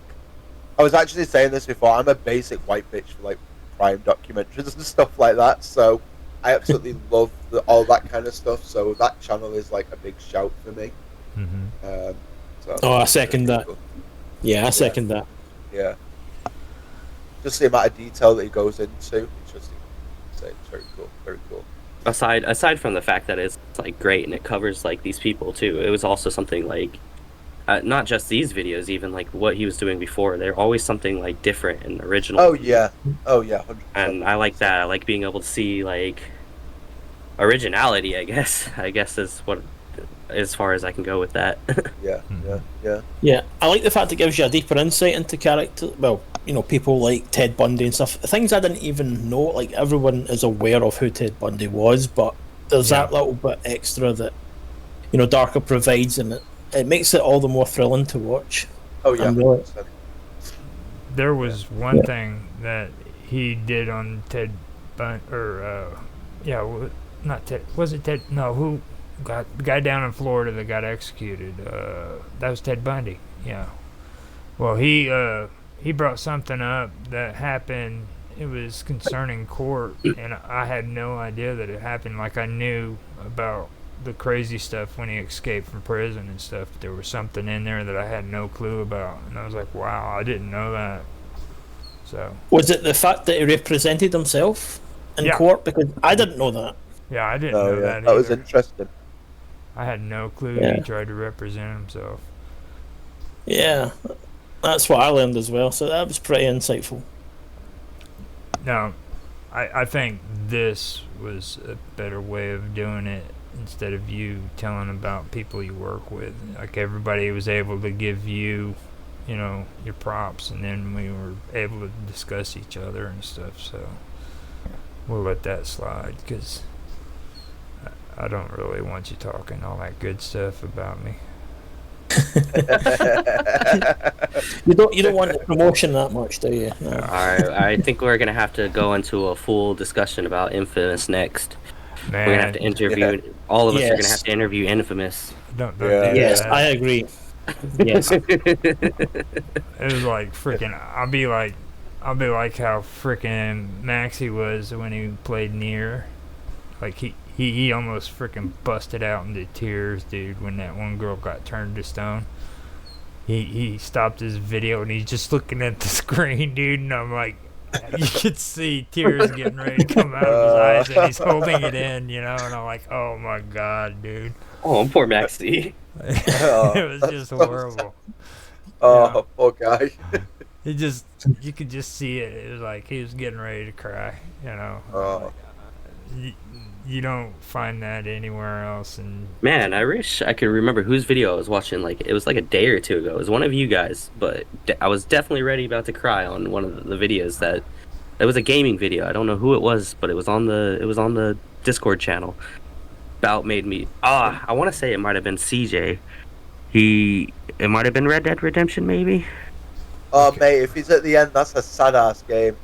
I was actually saying this before, I'm a basic white bitch for like crime documentaries and stuff like that, so I absolutely love all that kind of stuff. So that channel is like a big shout for me. So Oh, I second really that. cool. Yeah, I second that. Yeah, just the amount of detail that he goes into. Interesting. So it's very cool. Very cool. Aside from the fact that it's like great and it covers like these people too, it was also something like not just these videos, even like what he was doing before. They're always something like different and original. Oh yeah, 100%. And I like that. I like being able to see like originality. I guess is what, as far as I can go with that. Yeah, I like the fact it gives you a deeper insight into character. Well, you know, people like Ted Bundy and stuff. Things I didn't even know. Like everyone is aware of who Ted Bundy was, but there's that little bit extra that, you know, Darker provides, and it makes it all the more thrilling to watch. Oh yeah. Really, There was one thing that he did on Ted Bundy, not Ted. Was it Ted? No, who got the guy down in Florida that got executed? That was Ted Bundy. Yeah. Well, he brought something up that happened. It was concerning court, and I had no idea that it happened. Like, I knew about the crazy stuff when he escaped from prison and stuff, but there was something in there that I had no clue about, and I was like, wow, I didn't know that. So was it the fact that he represented himself in court? Because I didn't know that. yeah, I didn't know that either. That was interesting. I had no clue he tried to represent himself. Yeah, that's what I learned as well, so that was pretty insightful. No, I think this was a better way of doing it, instead of you telling about people you work with. Like, everybody was able to give you, you know, your props, and then we were able to discuss each other and stuff, so we'll let that slide, because I don't really want you talking all that good stuff about me. You don't want the promotion that much, do you? No. I think we're gonna have to go into a full discussion about Infamous next. Man, we're gonna have to interview all of us are gonna have to interview Infamous. Don't do Yes, that. I agree. Yes. It was like freaking. I'll be like how freaking Maxie was when he played Nier. Like, he almost freaking busted out into tears, dude, when that one girl got turned to stone. He stopped his video and he's just looking at the screen, dude, and I'm like, you could see tears getting ready to come out of his eyes, and he's holding it in, you know, and I'm like, oh my god, dude. Oh, poor Maxie. It was just horrible. Oh, poor guy. You could just see it. It was like he was getting ready to cry, you know. You don't find that anywhere else. And man, I wish I could remember whose video I was watching. Like, it was like a day or two ago. It was one of you guys, but I was definitely ready about to cry on one of the videos that it was a gaming video. I don't know who it was, but it was on the Discord channel. About made me I want to say it might have been CJ. It might have been Red Dead Redemption, maybe. Oh, mate, if he's at the end, that's a sad-ass game.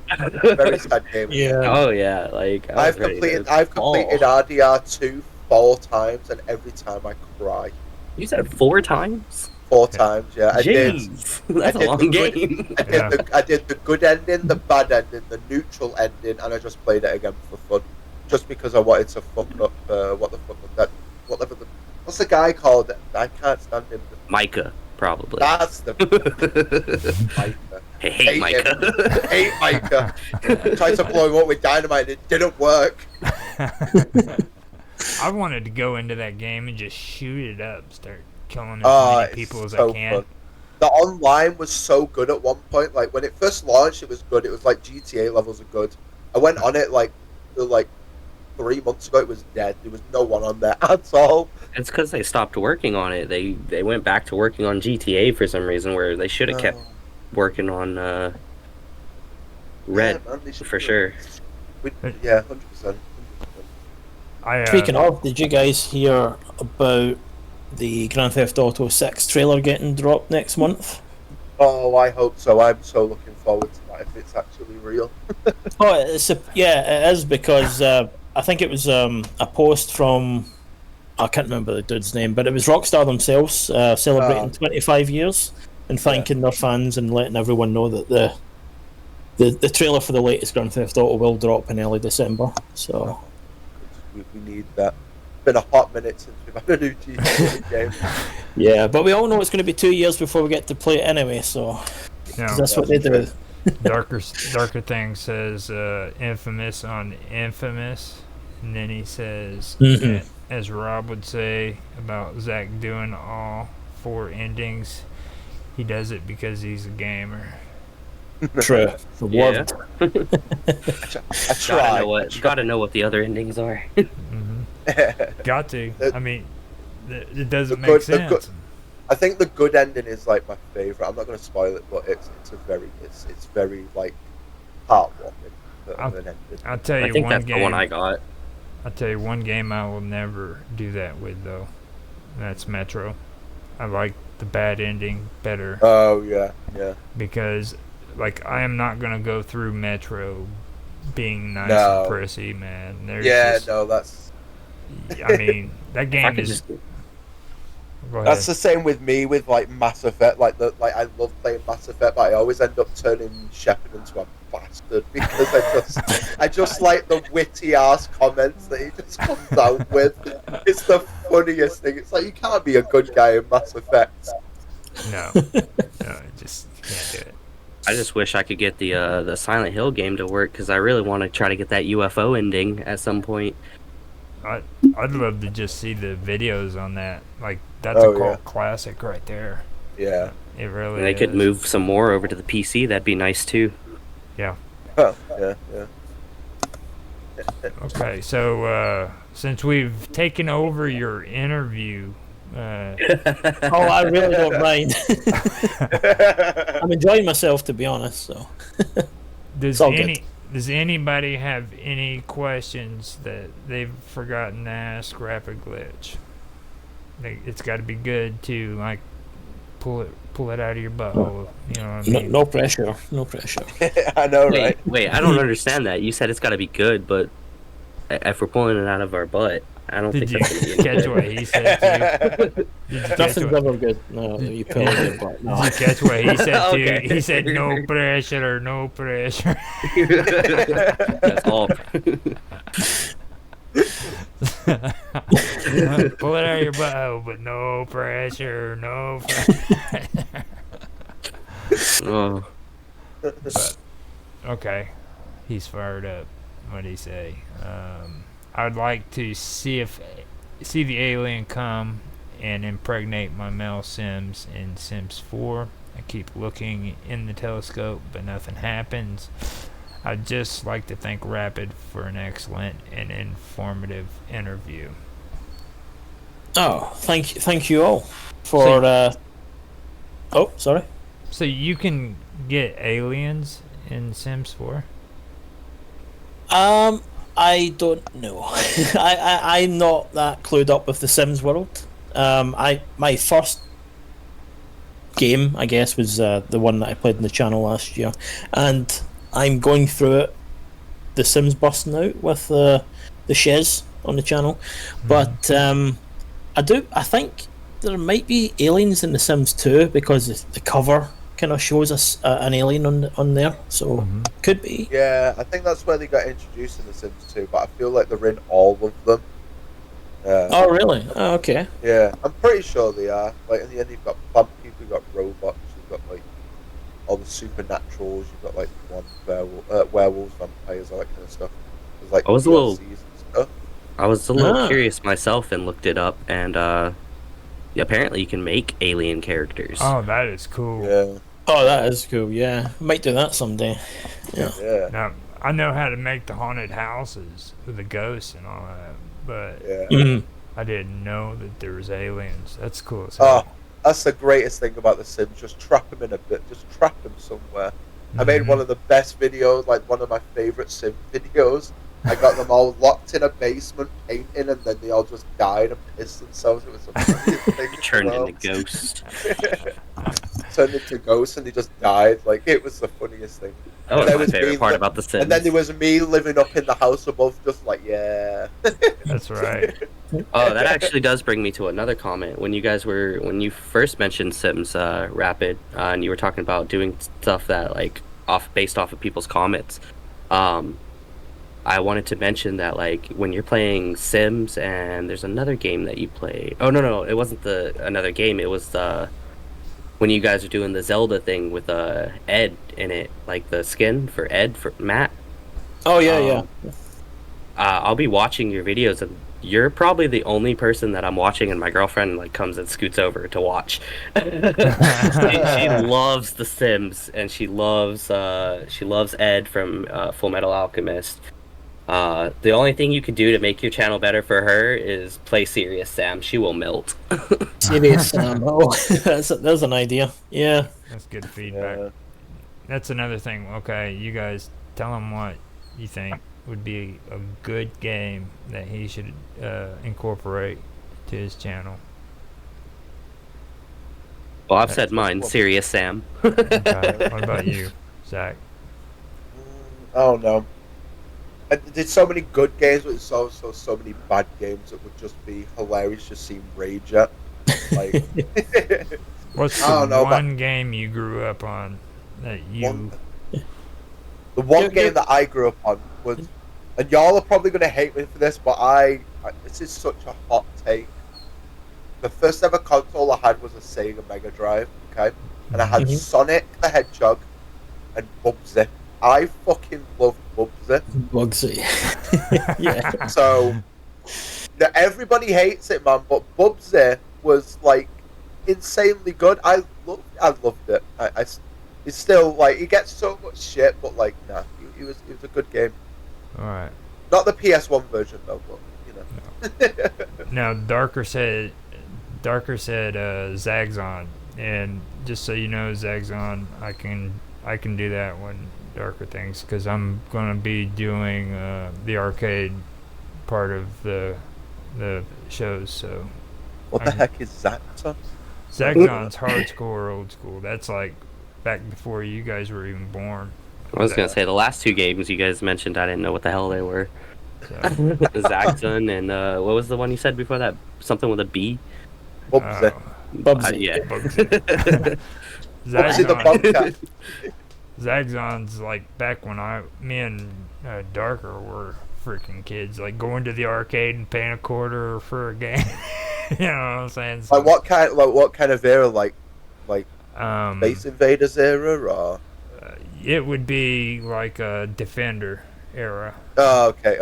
Very sad game. Yeah. Oh, yeah. Like, I've completed RDR 2 4 times, and every time I cry. You said 4 times? 4 times, yeah. I Jeez, that's a long game. I did the good ending, the bad ending, the neutral ending, and I just played it again for fun. Just because I wanted to fuck up, what's the guy called? I can't stand him. Micah. Probably. That's the Micah. Hate Micah. Hate Micah. Tried to blow him up with dynamite and it didn't work. I wanted to go into that game and just shoot it up, start killing as many people as I can. Fun. The online was so good at one point. Like, when it first launched, it was good. It was like GTA levels of good. I went on it like 3 months ago. It was dead. There was no one on there at all. It's because they stopped working on it. They went back to working on GTA for some reason, where they should have kept working on Red, for sure. Yeah, 100%. Speaking of, did you guys hear about the Grand Theft Auto 6 trailer getting dropped next month? Oh, I hope so. I'm so looking forward to that, if it's actually real. It is, because I think it was a post from, I can't remember the dude's name, but it was Rockstar themselves celebrating 25 years and thanking their fans and letting everyone know that the trailer for the latest Grand Theft Auto will drop in early December. So we need that. It's been a hot minute since we've had a new GTA game. Yeah, but we all know it's going to be 2 years before we get to play it anyway, so 'cause No, that's what they do. Darker Thing says Infamous on Infamous, and then he says, Mhm. as Rob would say about Zach doing all 4 endings, he does it because he's a gamer. True. The Yeah. word. I try. Gotta know what the other endings are. Got to. I mean, it doesn't the make good- the sense. good- I think the good ending is like my favorite. I'm not going to spoil it, but it's very like heartwarming of an ending. I'll tell you I think one that's game. the one I got. I'll tell you one game I will never do that with though. And that's Metro. I like the bad ending better Oh yeah, yeah. because, like, I am not gonna go through Metro being nice No. and prissy, man. There's Yeah, just, no, that's I mean, that I game could is. just Go ahead. that's the same with me with like Mass Effect. Like I love playing Mass Effect, but I always end up turning Shepard into a bastard because I just like the witty ass comments that he just comes out with. It's the funniest thing. It's like you can't be a good guy in Mass Effect. No, just can't do it. I just wish I could get the Silent Hill game to work because I really want to try to get that UFO ending at some point. I'd love to just see the videos on that. Like, that's Oh, a cult yeah. classic right there. Yeah. It really And they is. could move some more over to the PC. That'd be nice too. Yeah. Huh, yeah. Yeah. Okay, so since we've taken over your interview, Oh, I really don't mind. I'm enjoying myself, to be honest. So does all good. does anybody have any questions that they've forgotten to ask Rapid Glitch? It's got to be good to like pull it out of your butthole. You know what I mean? no pressure. No pressure. I know, right? Wait, I don't understand that. You said it's got to be good, but if we're pulling it out of our butt, I don't Did think you that's going to be catch good. what he said to you? Did you catch Nothing's what, ever good. No, you pill it, but no. did you catch what he said to you? Okay. He said no pressure, no pressure. That's all. Pull it out of your butthole, but no pressure, no pressure. Oh. Okay, he's fired up. What'd he say? I'd like to see the alien come and impregnate my male Sims in Sims 4. I keep looking in the telescope, but nothing happens. I'd just like to thank Rapid for an excellent and informative interview. Oh, thank you all for. Oh, sorry. So you can get aliens in Sims 4? I don't know. I'm not that clued up with the Sims world. My first game, I guess, was the one that I played in the channel last year, and I'm going through it. The Sims busting out with the Shiz on the channel, but I think there might be aliens in the Sims too because the cover kind of shows us an alien on there, so could be. Yeah, I think that's where they got introduced in The Sims 2, but I feel like they're in all of them. Oh, really? Oh, okay. Yeah, I'm pretty sure they are. Like, in the end, you've got plant people, you've got robots, you've got, like, all the supernaturals, you've got, like, werewolves, vampires, all that kind of stuff. There's, like, I was a little- DLCs and stuff. I was a little Ah. curious myself and looked it up, and apparently you can make alien characters. Oh, that is cool. Yeah, Oh, that is cool. Yeah, might do that someday. Yeah. yeah, Now, I know how to make the haunted houses with the ghosts and all that, but yeah. Mhm. I didn't know that there was aliens. That's cool as Oh, hell. that's the greatest thing about The Sims. Just trap them in a bit. Just trap them somewhere. I made one of the best videos, like one of my favorite Sim videos. I got them all locked in a basement painting, and then they all just died and pissed themselves. It was the funniest thing. Turned in the into ghosts. world. Turned into ghosts, and they just died. Like, it was the funniest thing. That was There my was favorite me part li- about the Sims. And then there was me living up in the house above, just like, yeah. That's right. Oh, that actually does bring me to another comment. When you first mentioned Sims Rapid, and you were talking about doing stuff that like based off of people's comments. I wanted to mention that, like, when you're playing Sims and there's another game that you play. Oh, no, it wasn't another game. It was when you guys are doing the Zelda thing with Ed in it, like the skin for Ed, for Matt. Oh, yeah. I'll be watching your videos, and you're probably the only person that I'm watching, and my girlfriend like comes and scoots over to watch. She loves The Sims, and she loves Ed from Full Metal Alchemist. The only thing you can do to make your channel better for her is play Serious Sam. She will melt. Serious Sam. Oh, that's an idea. Yeah. That's good feedback. Yeah. That's another thing. Okay, you guys tell him what you think would be a good game that he should incorporate to his channel. Well, I've said mine, Serious Sam. Okay. What about you, Zach? I don't know. There's so many good games, but there's also so many bad games that would just be hilarious to see him rage at. Like, What's I don't know, one game you grew up on that you... The one game that I grew up on was, and y'all are probably going to hate me for this, but this is such a hot take. The first ever console I had was a Sega Mega Drive, okay? And I had Sonic the Hedgehog and Bubsy. I fucking love Bubsy. Yeah. So, now everybody hates it, man, but Bubsy was, like, insanely good. I loved it. It's still, like, it gets so much shit, but, like, nah, it was a good game. Alright. Not the PS1 version, though, but, you know. Now, Darker said Zagzon, and just so you know, Zagzon, I can do that when Darker thinks, because I'm gonna be doing the arcade part of the shows. So What the heck is Zagzon? Zagzon's hardcore old school. That's like back before you guys were even born. I was gonna say the last two games you guys mentioned, I didn't know what the hell they were. So, Zagzon and what was the one you said before that? Something with a B. Bubsy. Bubsy. Yeah. Bubsy the Bubsy. Bobcat. Zagzon's like back when me and Darker were freaking kids, like going to the arcade and paying $0.25 for a game. You know what I'm saying? So, Like what kind of era? Like Space Invaders era, or? It would be like a Defender era. Oh, okay.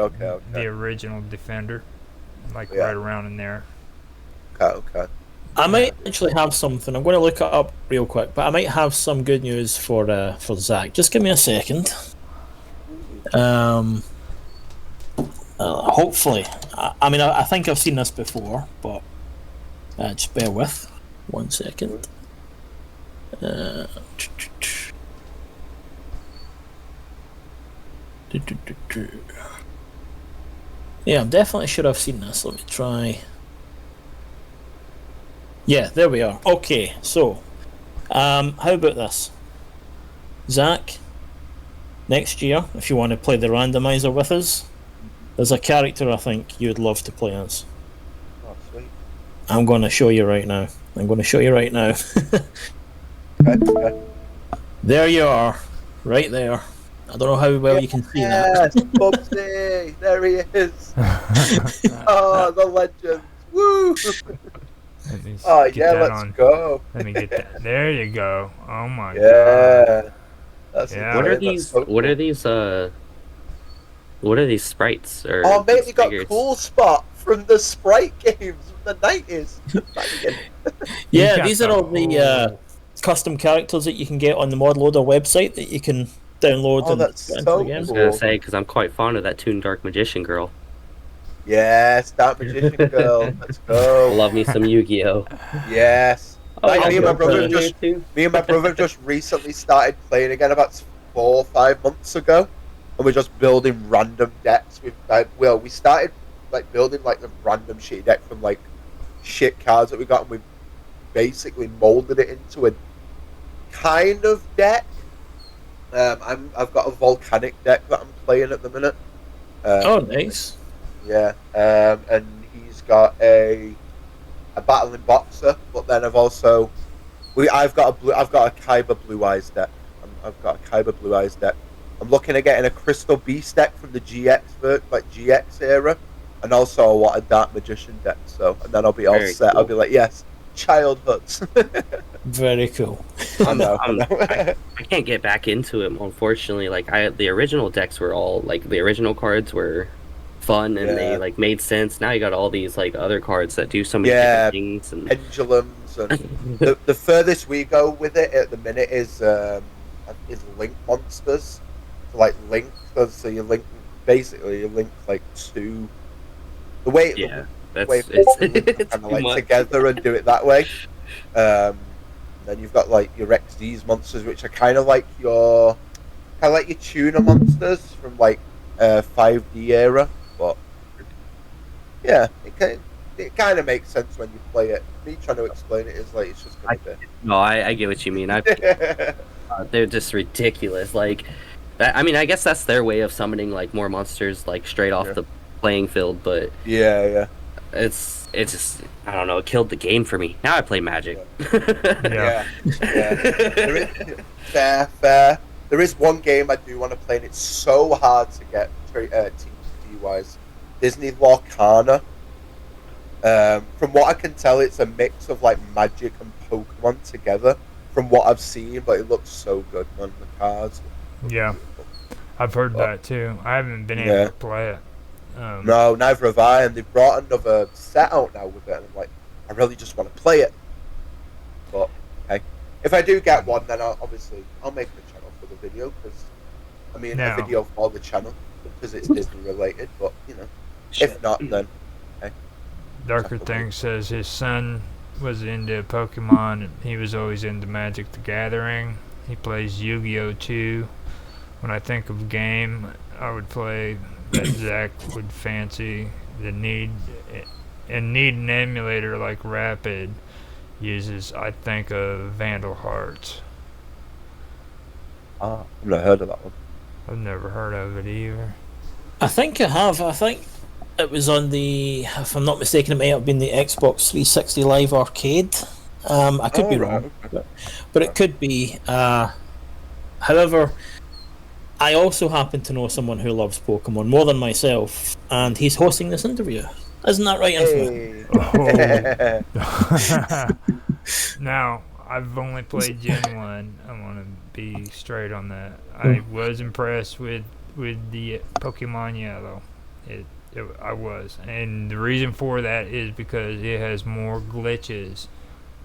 The original Defender, like Yeah. right around in there. Okay. I might actually have something. I'm going to look it up real quick, but I might have some good news for Zach. Just give me a second. Hopefully, I think I've seen this before, but just bear with 1 second. Yeah, I'm definitely sure I've seen this. Let me try. Yeah, there we are. Okay, so how about this, Zach? Next year, if you want to play the randomizer with us, there's a character I think you'd love to play as. Oh, sweet. I'm going to show you right now. Okay. There you are, right there. I don't know how well you can see that. Yes, Bubsy. There he is. Oh, the legend. Woo! Oh yeah, let's go. Let me get that. There you go. Oh my god. Yeah. That's Yeah. What are that's these? so What cool. are these? What are these sprites? Or Oh, mate, these you got figures? Cool Spot from the Sprite games from the 90s. Yeah, You these got are all the the custom characters that you can get on the mod loader website that you can download Oh, and that's get into so the game. I was cool. gonna say because I'm quite fond of that Toon Dark Magician girl. Yes, that magician girl. Let's go. Love me some Yu-Gi-Oh. Yes. Like, I'll me and my go brother for just too. Me and my brother just recently started playing again about 4 or 5 months ago, and we're just building random decks. We started like building like the random shit deck from like shit cards that we got, and we basically molded it into a kind of deck. I've got a volcanic deck that I'm playing at the minute. Oh, nice. Yeah, and he's got a battling boxer, but then I've got a Kaiba Blue Eyes deck. I'm looking at getting a Crystal Beast deck from the GX era, and also I want a Dark Magician deck. So, and then I'll be all Very set. cool. I'll be like, yes, childhoods. Very cool. I know. I can't get back into it, unfortunately. Like the original decks were all like the original cards were fun and they Yeah. like made sense. Now you got all these like other cards that do so many Yeah. different things. And Pendulums and the furthest we go with it at the minute is link monsters. So like link, so you link like two. The way yeah, the that's way it's kind of too like much. together and do it that way. Then you've got like your XD's monsters, which are kind of like your tuner monsters from like 5D era, but yeah, it kind of makes sense when you play it. Me trying to explain it is like it's just gonna No, I get what you mean. be. They're just ridiculous. Like that. I mean, I guess that's their way of summoning like more monsters like straight off the playing field. But yeah. it's just I don't know. It killed the game for me. Now I play Magic. Yeah. Fair. There is one game I do want to play, and it's so hard to get TCG wise. Disney Lorcana. From what I can tell, it's a mix of like Magic and Pokemon together. From what I've seen, but it looks so good, man. The cards. Yeah, I've heard that too. I haven't been able to play it. No, neither have I. And they've brought another set out now with it, and I'm like, I really just want to play it. But okay, if I do get one, then I'll make a channel for the video because a video for the channel because it's Disney related. But if not, then okay. Darker Thing says his son was into Pokemon and he was always into Magic the Gathering. He plays Yu-Gi-Oh! Too. When I think of game, I would play that Zach would fancy. Need an emulator like Rapid uses. I think of Vandal Hearts. I've not heard of that one. I've never heard of it either. I think I have. I think it was on the, if I'm not mistaken, it may have been the Xbox 360 Live Arcade. I could be wrong, but it could be. However, I also happen to know someone who loves Pokemon more than myself, and he's hosting this interview. Isn't that right, Infamy? Now, I've only played Gen 1. I want to be straight on that. I was impressed with the Pokemon Yellow. I was. And the reason for that is because it has more glitches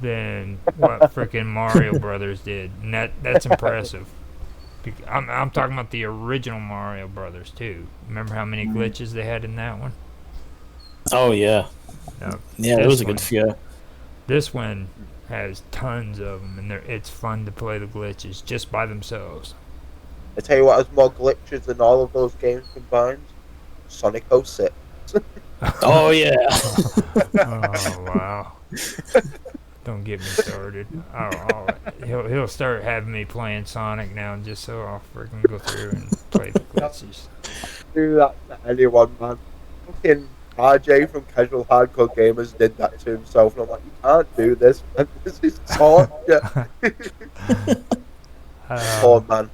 than what freaking Mario Brothers did. And that's impressive. I'm talking about the original Mario Brothers, too. Remember how many glitches they had in that one? Oh, yeah. No, yeah, it was a good few. This one has tons of them, and it's fun to play the glitches just by themselves. I tell you what has more glitches than all of those games combined. Sonic 06. Oh, yeah. Oh, wow. Don't get me started. He'll start having me playing Sonic now just so I'll freaking go through and play the glitches. Do that to anyone, man. Fucking RJ from Casual Hardcore Gamers did that to himself, and I'm like, you can't do this, man. This is torture. Poor man.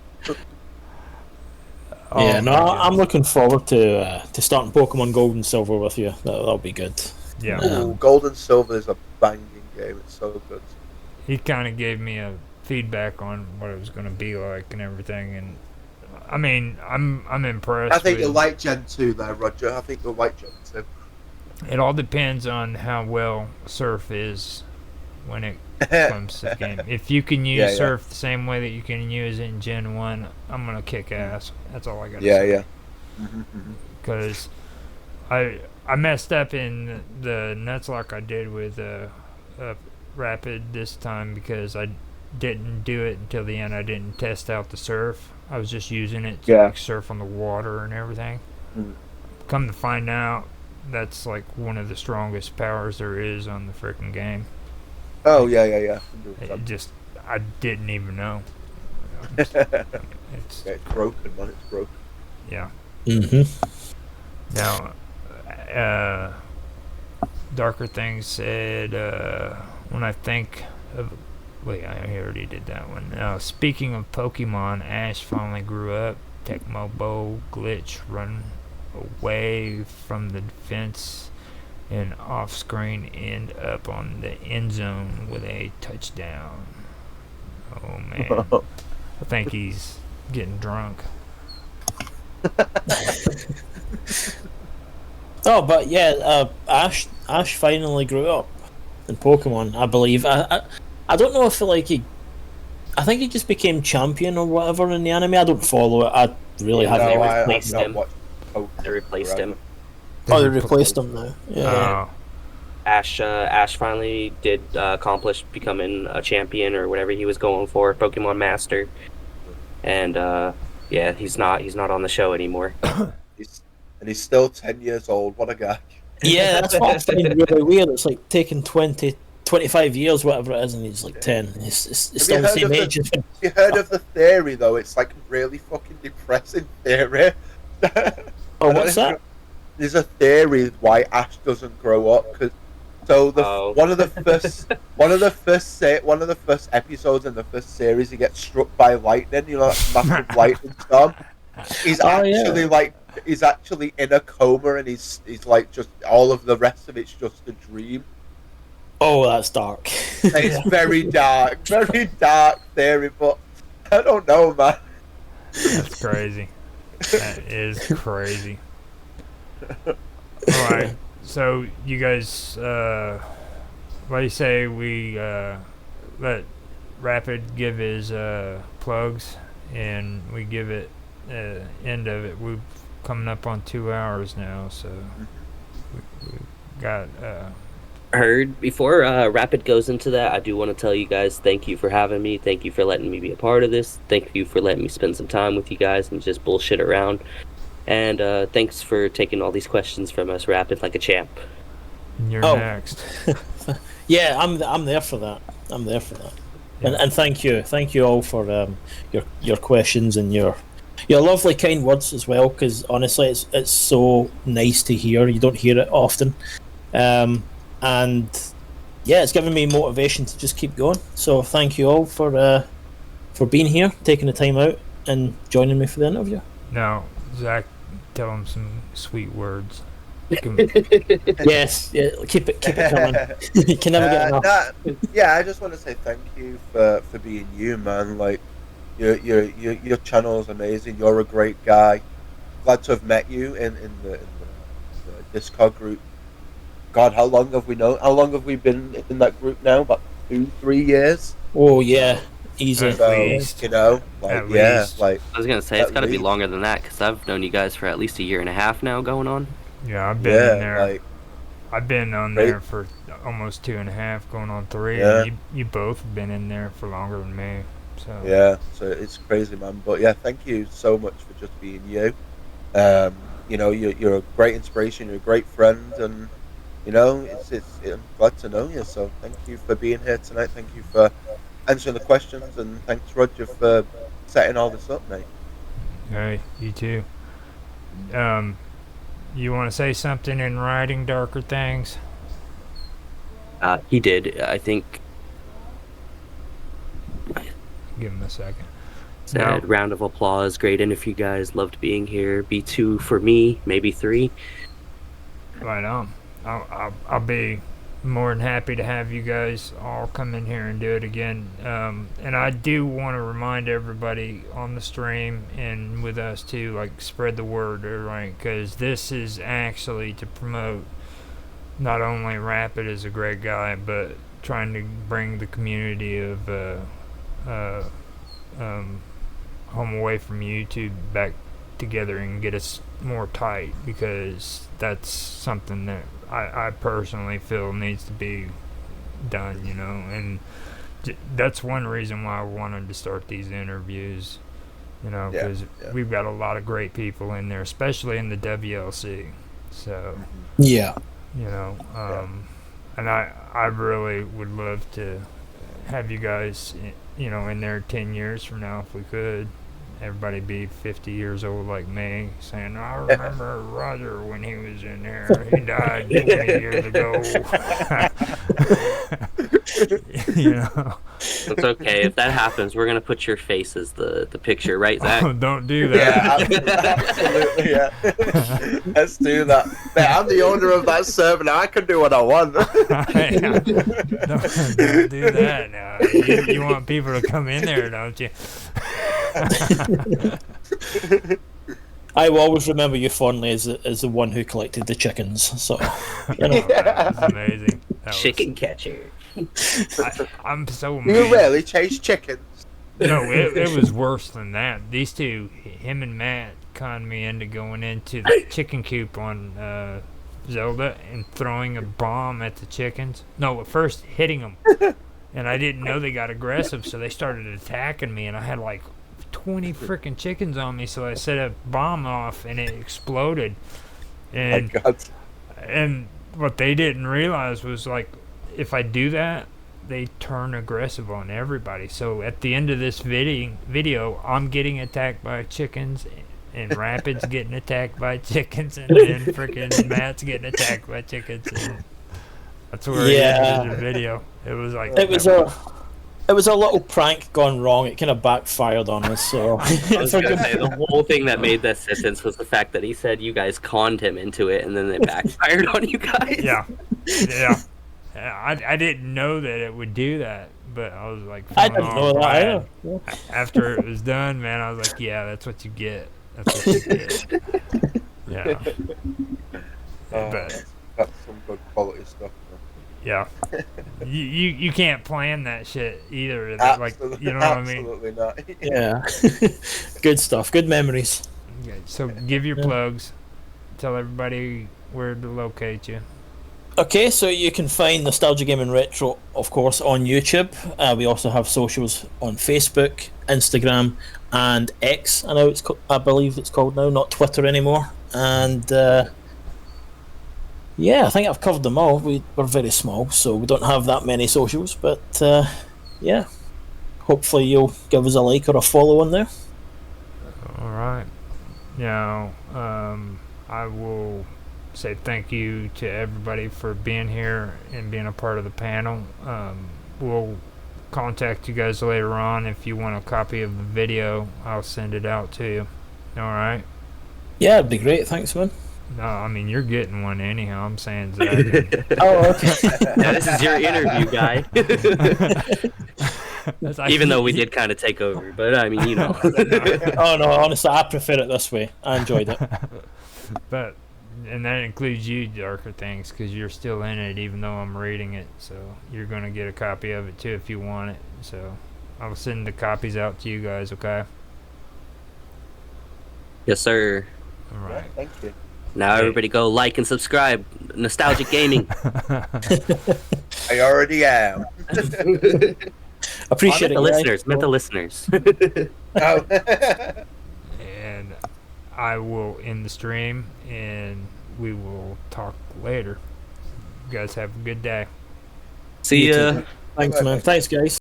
Yeah, no, I'm looking forward to starting Pokemon Gold and Silver with you. That'll be good. Yeah. Gold and Silver is a banging game. It's so good. He kind of gave me a feedback on what it was going to be like and everything, and I mean, I'm impressed. I think you'll like Gen 2 there, Roger. I think you'll like Gen 2. It all depends on how well Surf is when it comes to the game. If you can use Surf the same way that you can use it in Gen 1, I'm going to kick ass. That's all I got to say. Yeah. Because I messed up in the Nuzlocke I did with Rapid this time because I didn't do it until the end. I didn't test out the Surf. I was just using it to like, surf on the water and everything. Come to find out, that's like one of the strongest powers there is on the freaking game. Oh, yeah. I didn't even know. It's broken, man. It's broken. Yeah. Mm-hmm. Now, Darker Things said, when I think of... Wait, I already did that one. Speaking of Pokemon, Ash finally grew up Tecmo Bowl glitch, run away from the defense, and off screen end up on the end zone with a touchdown. Oh man, I think he's getting drunk. Oh, but yeah, Ash finally grew up in Pokemon, I believe. I don't know if I think he just became champion or whatever in the anime. I don't follow it. I really haven't. They I've replaced not him. watched Pokemon They replaced forever. him. Oh, they replaced him now. Yeah. Oh, Ash finally did accomplish becoming a champion or whatever he was going for, Pokemon Master. And yeah, he's not on the show anymore. He's still 10 years old. What a guy. Yeah, that's what I find really weird. It's like taking 25 years, whatever it is, and he's like 10. It's Have still you the heard same of age. Have you heard of the theory, though? It's like really fucking depressing theory. Oh, what's that? There's a theory why Ash doesn't grow up. One of the first episodes in the first series, he gets struck by lightning. You know, that massive lightning storm. He's he's actually in a coma, and he's like just all of the rest of it's just a dream. Oh, that's dark. It's very dark theory, but I don't know, man. that's crazy. That is crazy. Alright, so you guys, what do you say we let Rapid give his plugs, and we give it end of it. We've coming up on 2 hours now, so we got Heard. Before Rapid goes into that, I do want to tell you guys thank you for having me. Thank you for letting me be a part of this. Thank you for letting me spend some time with you guys and just bullshit around. And thanks for taking all these questions from us, Rapid, like a champ. you're next. Yeah, I'm there for that. I'm there for that. Yeah. And thank you all for your questions and your lovely kind words as well. Because honestly, it's so nice to hear. You don't hear it often. And yeah, it's given me motivation to just keep going. So thank you all for being here, taking the time out, and joining me for the interview. Now, Zach, tell him some sweet words. Yes, yeah, keep it coming. You can never get enough. I just want to say thank you for being you, man. Like your channel is amazing. You're a great guy. Glad to have met you in the Discord group. God, how long have we been in that group now? About 2-3 years. Oh yeah, easy. At So, least. you know, like At yeah, least. like I was gonna say it's At got to be least. longer than that because I've known you guys for at least a year and a half now going on. Yeah, I've been in yeah, there. like I've been on Great. there for almost 2.5, going on 3. Yeah. And you both have been in there for longer than me. So yeah. So it's crazy, man. But yeah, thank you so much for just being you. You know, you're a great inspiration. You're a great friend, and you know, I'm glad to know you. So thank you for being here tonight. Thank you for answering the questions, and thanks Roger for setting all this up, mate. Hey, you too. You want to say something in writing, Darker Things? He did. I think Give him a second. said No. round of applause. Great interview, guys. Loved being here. B2 for me, maybe 3. Right on. I'll be more than happy to have you guys all come in here and do it again. And I do want to remind everybody on the stream and with us too, like spread the word, right? Because this is actually to promote not only Rapid as a great guy, but trying to bring the community of Home Away from YouTube back together and get us more tight, because that's something that I personally feel needs to be done, you know, and that's one reason why I wanted to start these interviews, you know, because we've got a lot of great people in there, especially in the WLC, so Yeah. you know, and I really would love to have you guys, you know, in there 10 years from now if we could. Everybody be 50 years old like me, saying, I remember Roger when he was in there. He died 20 years ago. You know. It's okay. If that happens, we're gonna put your face as the picture, right, Zach? Oh, don't do that. Yeah, absolutely, yeah. Let's do that. Man, I'm the owner of that server now. I can do what I want. Don't do that now. You want people to come in there, don't you? I will always remember you fondly as the one who collected the chickens. So, you know. That's amazing. Chicken catcher. I'm so You mad. rarely chase chickens. No, it was worse than that. These two, him and Matt, conned me into going into the chicken coop on Zelda and throwing a bomb at the chickens. No, at first hitting them. And I didn't know they got aggressive, so they started attacking me, and I had like 20 freaking chickens on me, so I set a bomb off, and it exploded. And, My God. and what they didn't realize was, like, if I do that, they turn aggressive on everybody. So at the end of this video, I'm getting attacked by chickens, and Rapid's getting attacked by chickens, and then freaking Matt's getting attacked by chickens. And that's where he ended the video. It was like It was a little prank gone wrong. It kind of backfired on us. So I was gonna say, the whole thing that made that sentence was the fact that he said you guys conned him into it, and then it backfired on you guys. yeah. I didn't know that it would do that, but I was like, I didn't know that either. Yeah. After it was done, man, I was like, yeah, that's what you get. That's what you get. Yeah. But That's some good quality stuff. yeah, you can't plan that shit either. Like, you know what I mean? Absolutely not. Yeah. Good stuff. Good memories. Okay, so give your plugs. Tell everybody where to locate you. Okay, so you can find Nostalgia Gaming Retro, of course, on YouTube. We also have socials on Facebook, Instagram, and X. I believe it's called now, not Twitter anymore. And yeah, I think I've covered them all. We're very small, so we don't have that many socials. But yeah, hopefully you'll give us a like or a follow on there. All right. Now, I will say thank you to everybody for being here and being a part of the panel. We'll contact you guys later on. If you want a copy of the video, I'll send it out to you. All right? Yeah, it'd be great. Thanks, man. No, I mean, you're getting one anyhow. I'm saying Zach. Oh, okay. Yeah, this is your interview, guy. That's like- Even though we did kind of take over, but I mean, you know. Oh no, honestly, I prefer it this way. I enjoyed it. But, and that includes you, Darker Things, because you're still in it, even though I'm reading it. So you're going to get a copy of it too if you want it. So I'll send the copies out to you guys, okay? Yes, sir. All right. Thank you. Now everybody go like and subscribe. Nostalgic Gaming. I already am. Appreciate Met it, the guys. listeners. Met the listeners. Oh. And I will end the stream, and we will talk later. You guys have a good day. See ya. Thanks, man. Thanks, guys.